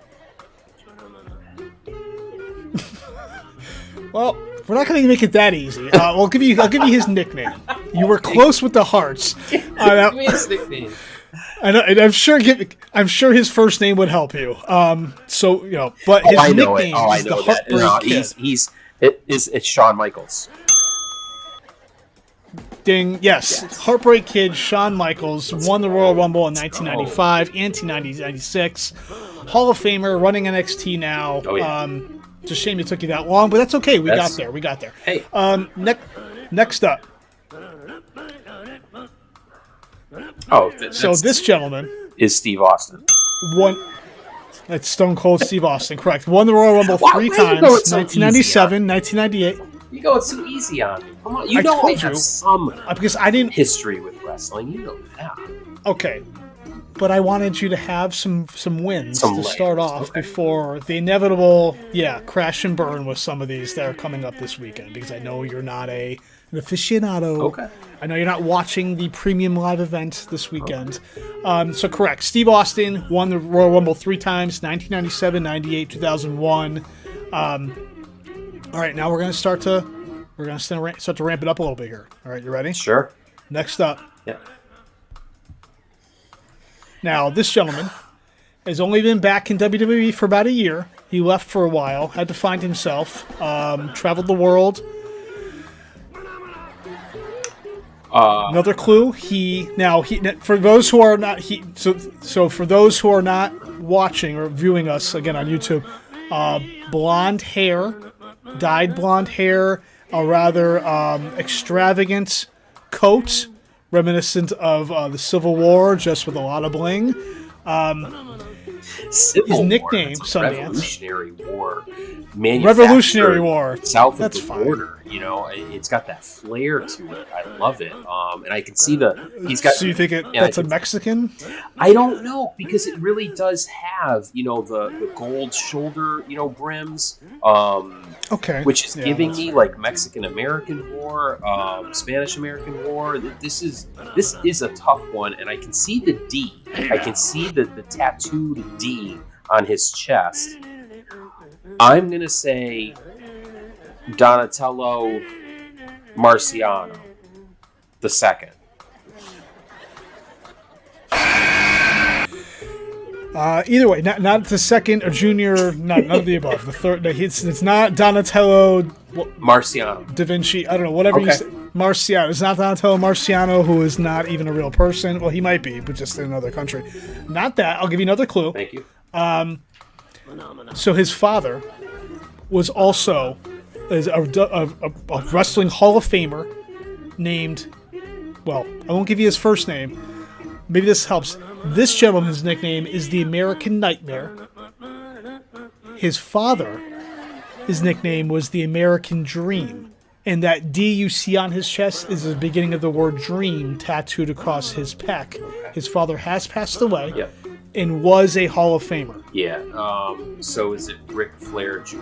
Well, we're not going to make it that easy. I'll give you his nickname. You were close with the Hearts. Give me his nickname. I know, and I'm sure his first name would help you. So but his nickname is the Heartbreak Kid. It's Shawn Michaels. Ding. Yes. Heartbreak Kid Shawn Michaels won the Royal Rumble in 1995 and 1996. Hall of Famer, running NXT now. Oh, yeah. It's a shame it took you that long, but that's okay. We got there. Hey. Next up. Oh, so this gentleman is Steve Austin. That's Stone Cold Steve Austin, correct. Won the Royal Rumble 3 times, 1997, 1998. You going so easy on me. Come on. I have some because I didn't history with wrestling. You know that. Okay. But I wanted you to have some wins to start off before the inevitable, crash and burn with some of these that are coming up this weekend, because I know you're not an aficionado. Okay. I know you're not watching the premium live event this weekend. So correct. Steve Austin won the Royal Rumble 3 times, 1997, 98, 2001. All right, now we're going to start to ramp it up a little bit here. All right, you ready? Sure. Next up. Yeah. Now, this gentleman has only been back in WWE for about a year. He left for a while, had to find himself, traveled the world. Another clue. For those who are not for those who are not watching or viewing us again on YouTube, blonde hair, dyed blonde hair, a rather extravagant coat, reminiscent of the Civil War, just with a lot of bling. His nickname, Sundance. Revolutionary War. Revolutionary War. South of the border. It's got that flair to it. I love it. And I can see he's got. So you think that's a Mexican? I don't know, because it really does have, the gold shoulder, brims. Okay. Which is giving me like Mexican American War, Spanish American War. This is a tough one, and I can see the D. I can see the tattooed D on his chest. I'm gonna say Donatello Marciano the second. Either way, not the second or junior, none of the above. The third, it's not Donatello Marciano Da Vinci. I don't know, whatever you say. Marciano. It's not Donatello Marciano, who is not even a real person. Well, he might be, but just in another country. Not that. I'll give you another clue. Thank you. So his father was also a wrestling Hall of Famer named. Well, I won't give you his first name. Maybe this helps. This gentleman's nickname is the American Nightmare. His father, his nickname was the American Dream. And that D you see on his chest is the beginning of the word dream tattooed across his pec. His father has passed away and was a Hall of Famer. Yeah. So is it Ric Flair Jr.?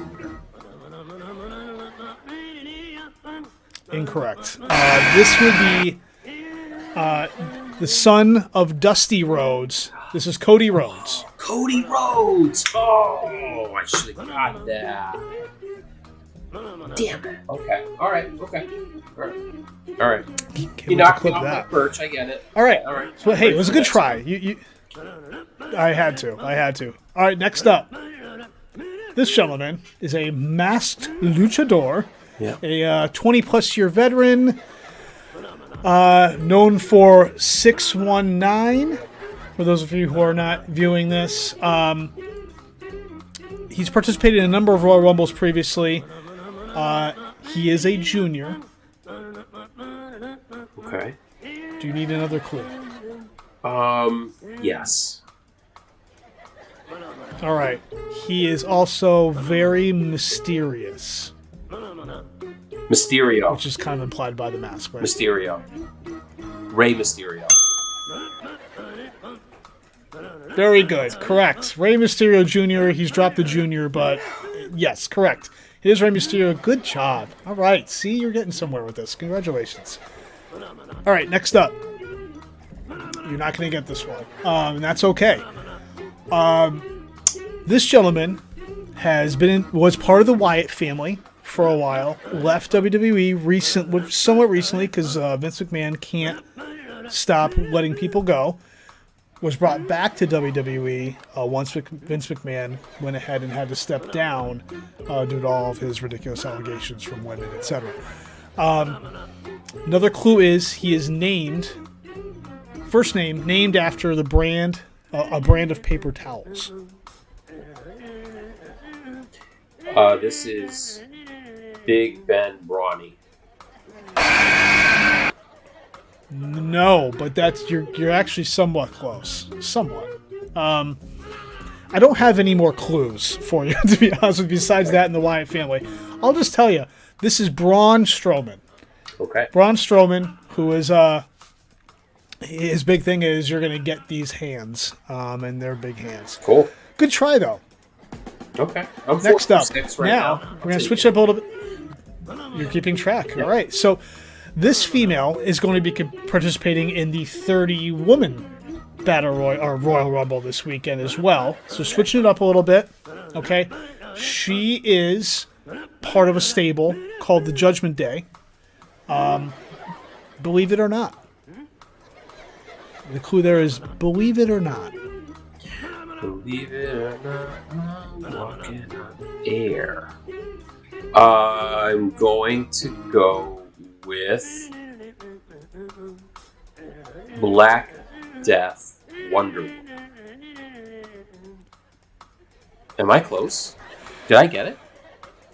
Incorrect. This would be the son of Dusty Rhodes. This is Cody Rhodes. Cody Rhodes! Oh, I should have got that. Damn it. Okay. All right. You knocked me off my perch. I get it. All right. So, hey, it was a good try. I had to. All right, next up. This gentleman is a masked luchador, a 20-plus year veteran, known for 619. For those of you who are not viewing this, he's participated in a number of Royal Rumbles previously. He is a junior. Okay. Do you need another clue? Yes. All right. He is also very mysterious. Mysterio. Which is kind of implied by the mask, right? Mysterio. Rey Mysterio. Very good. Correct. Rey Mysterio Jr. He's dropped the junior, but yes, correct. It is Rey Mysterio. Good job. All right. See, you're getting somewhere with this. Congratulations. All right. Next up. You're not going to get this one. And that's okay. This gentleman was part of the Wyatt family for a while. Left WWE somewhat recently because Vince McMahon can't stop letting people go. was brought back to WWE once Vince McMahon went ahead and had to step down due to all of his ridiculous allegations from women, etc. Another clue is he is first name named after the brand, a brand of paper towels. This is Big Ben Brawny. No, but you're actually somewhat close. Somewhat. I don't have any more clues for you, to be honest with you, besides that and the Wyatt family. I'll just tell you, this is Braun Strowman. Okay. Braun Strowman, who is his big thing is you're going to get these hands, and they're big hands. Cool. Good try, though. Okay. Next up, right now we're going to switch up a little bit. You're keeping track. Yep. All right. So this female is going to be participating in the 30-woman Royal Rumble this weekend as well. So switching it up a little bit. Okay. She is part of a stable called the Judgment Day. Believe it or not. The clue there is believe it or not. Believe it or not, I'm walking on air. I'm going to go with Black Death Wonder Woman. Am I close? Did I get it?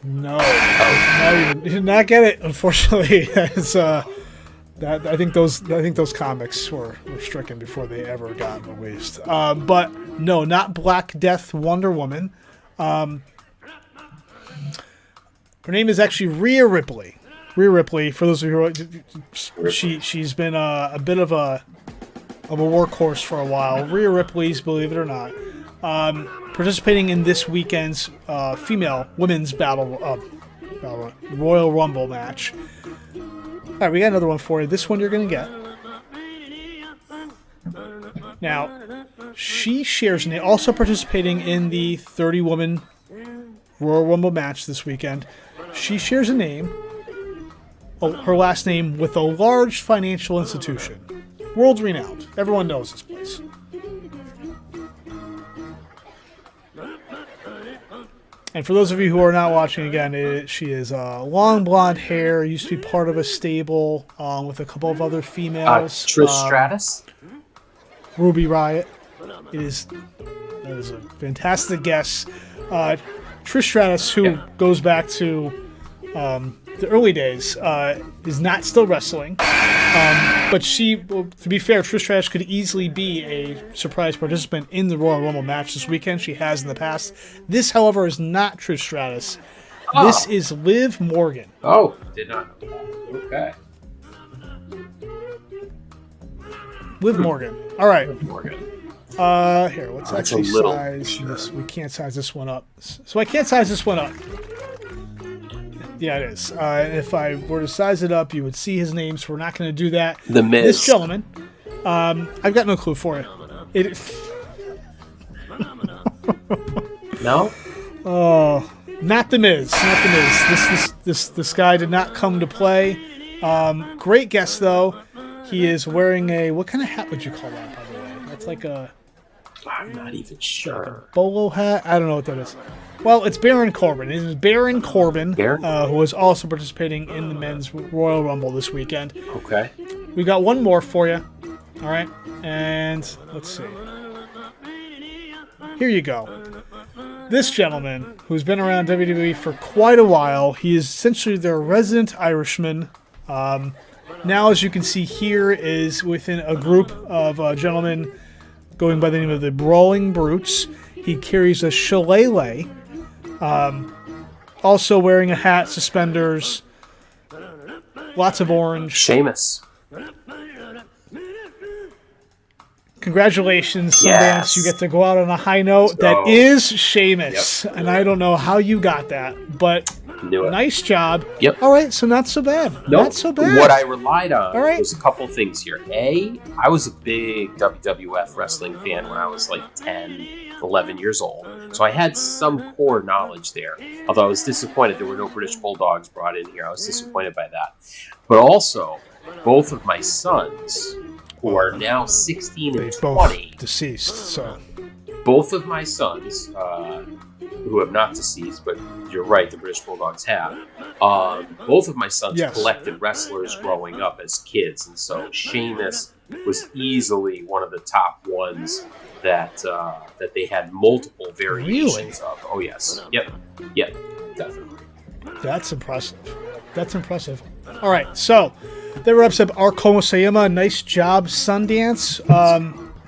No. No, you did not get it. Unfortunately, I think those comics were stricken before they ever got released. But no, not Black Death Wonder Woman. Her name is actually Rhea Ripley. Rhea Ripley. For those of you who she's been a bit of a workhorse for a while. Rhea Ripley's, believe it or not, participating in this weekend's female women's Royal Rumble match. All right, we got another one for you. This one you're going to get. Now, she shares name, also participating in the 30-woman Royal Rumble match this weekend. She shares a name, her last name, with a large financial institution. World renowned. Everyone knows this place. And for those of you who are not watching again, she is long blonde hair, used to be part of a stable with a couple of other females. Trish Stratus? Ruby Riott. That is a fantastic guess. Trish Stratus, who goes back to the early days, is not still wrestling. But she, to be fair, Trish Stratus could easily be a surprise participant in the Royal Rumble match this weekend. She has in the past. This, however, is not Trish Stratus. Oh. This is Liv Morgan. Oh, did not know that. Okay. Liv Morgan. All right. Liv Morgan. Here, let's actually size this. We can't size this one up. So I can't size this one up. Yeah, it is. If I were to size it up, you would see his name, so we're not going to do that. The Miz. This gentleman, I've got no clue for you. No? Oh, not the Miz. Not the Miz. This guy did not come to play. Great guess, though. He is wearing what kind of hat would you call that, by the way? That's like a... I'm not even sure. Like a bolo hat? I don't know what that is. Well, it's Baron Corbin. It is Baron Corbin, who is also participating in the men's Royal Rumble this weekend. Okay. We got one more for you. All right. And let's see. Here you go. This gentleman, who's been around WWE for quite a while, he is essentially their resident Irishman. Now, as you can see here, is within a group of gentlemen going by the name of the Brawling Brutes. He carries a shillelagh. Also wearing a hat, suspenders, lots of orange. Sheamus. Congratulations, Sundance. Yes. You get to go out on a high note. That is Sheamus. Yep. And I don't know how you got that, but nice job. Yep. All right, so not so bad. Nope. Not so bad. What I relied on was a couple things here. I was a big WWF wrestling fan when I was like 10, 11 years old. So I had some core knowledge there. Although I was disappointed there were no British Bulldogs brought in here. I was disappointed by that. But also, both of my sons who are now 16 and both 20. Deceased, so. Both of my sons, who have not deceased, but you're right, the British Bulldogs have. Both of my sons collected wrestlers growing up as kids, and so Sheamus was easily one of the top ones that they had multiple variations of. Oh yes, yep, definitely. That's impressive. All right, so that wraps up our Cómo se llama. Nice job, Sundance.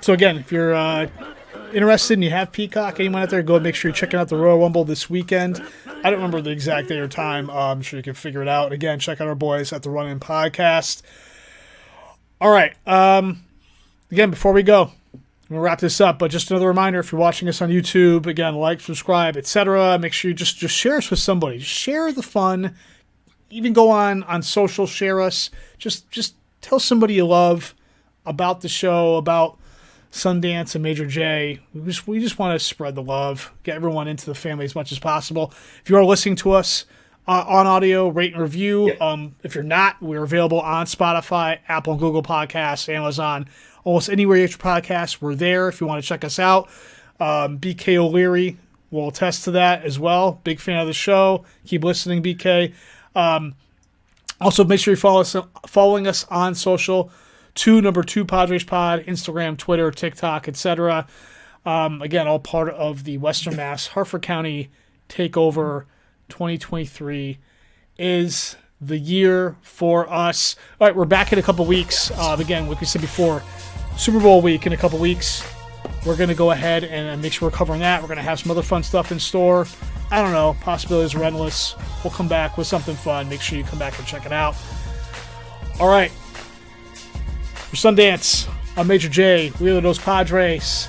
So again, if you're interested and you have Peacock, anyone out there, go and make sure you're checking out the Royal Rumble this weekend. I don't remember the exact day or time. I'm sure you can figure it out. Again, check out our boys at the Run In Podcast. All right. Again, before we go, we'll wrap this up, but just another reminder, if you're watching us on YouTube, again, like, subscribe, etc. Make sure you just share us with somebody. Just share the fun. Even go on social, share us. Just tell somebody you love about the show, about Sundance and Major J. We just want to spread the love, get everyone into the family as much as possible. If you are listening to us on audio, rate and review. If you're not, we're available on Spotify, Apple and Google Podcasts, Amazon, almost anywhere you get your podcasts. We're there if you want to check us out. BK O'Leary will attest to that as well. Big fan of the show. Keep listening, BK. Also, make sure you're following us on social. Number 2 Padres Pod, Instagram, Twitter, TikTok, etc. Again, all part of the Western Mass Harford County Takeover 2023 is the year for us. All right, we're back in a couple weeks. Again, like we said before, Super Bowl week in a couple weeks. We're going to go ahead and make sure we're covering that. We're going to have some other fun stuff in store. I don't know. Possibilities are endless. We'll come back with something fun. Make sure you come back and check it out. All right. For Sundance, I'm Major J. Wheeler dos Padres.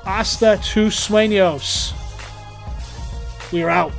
Hasta tus sueños. We are out.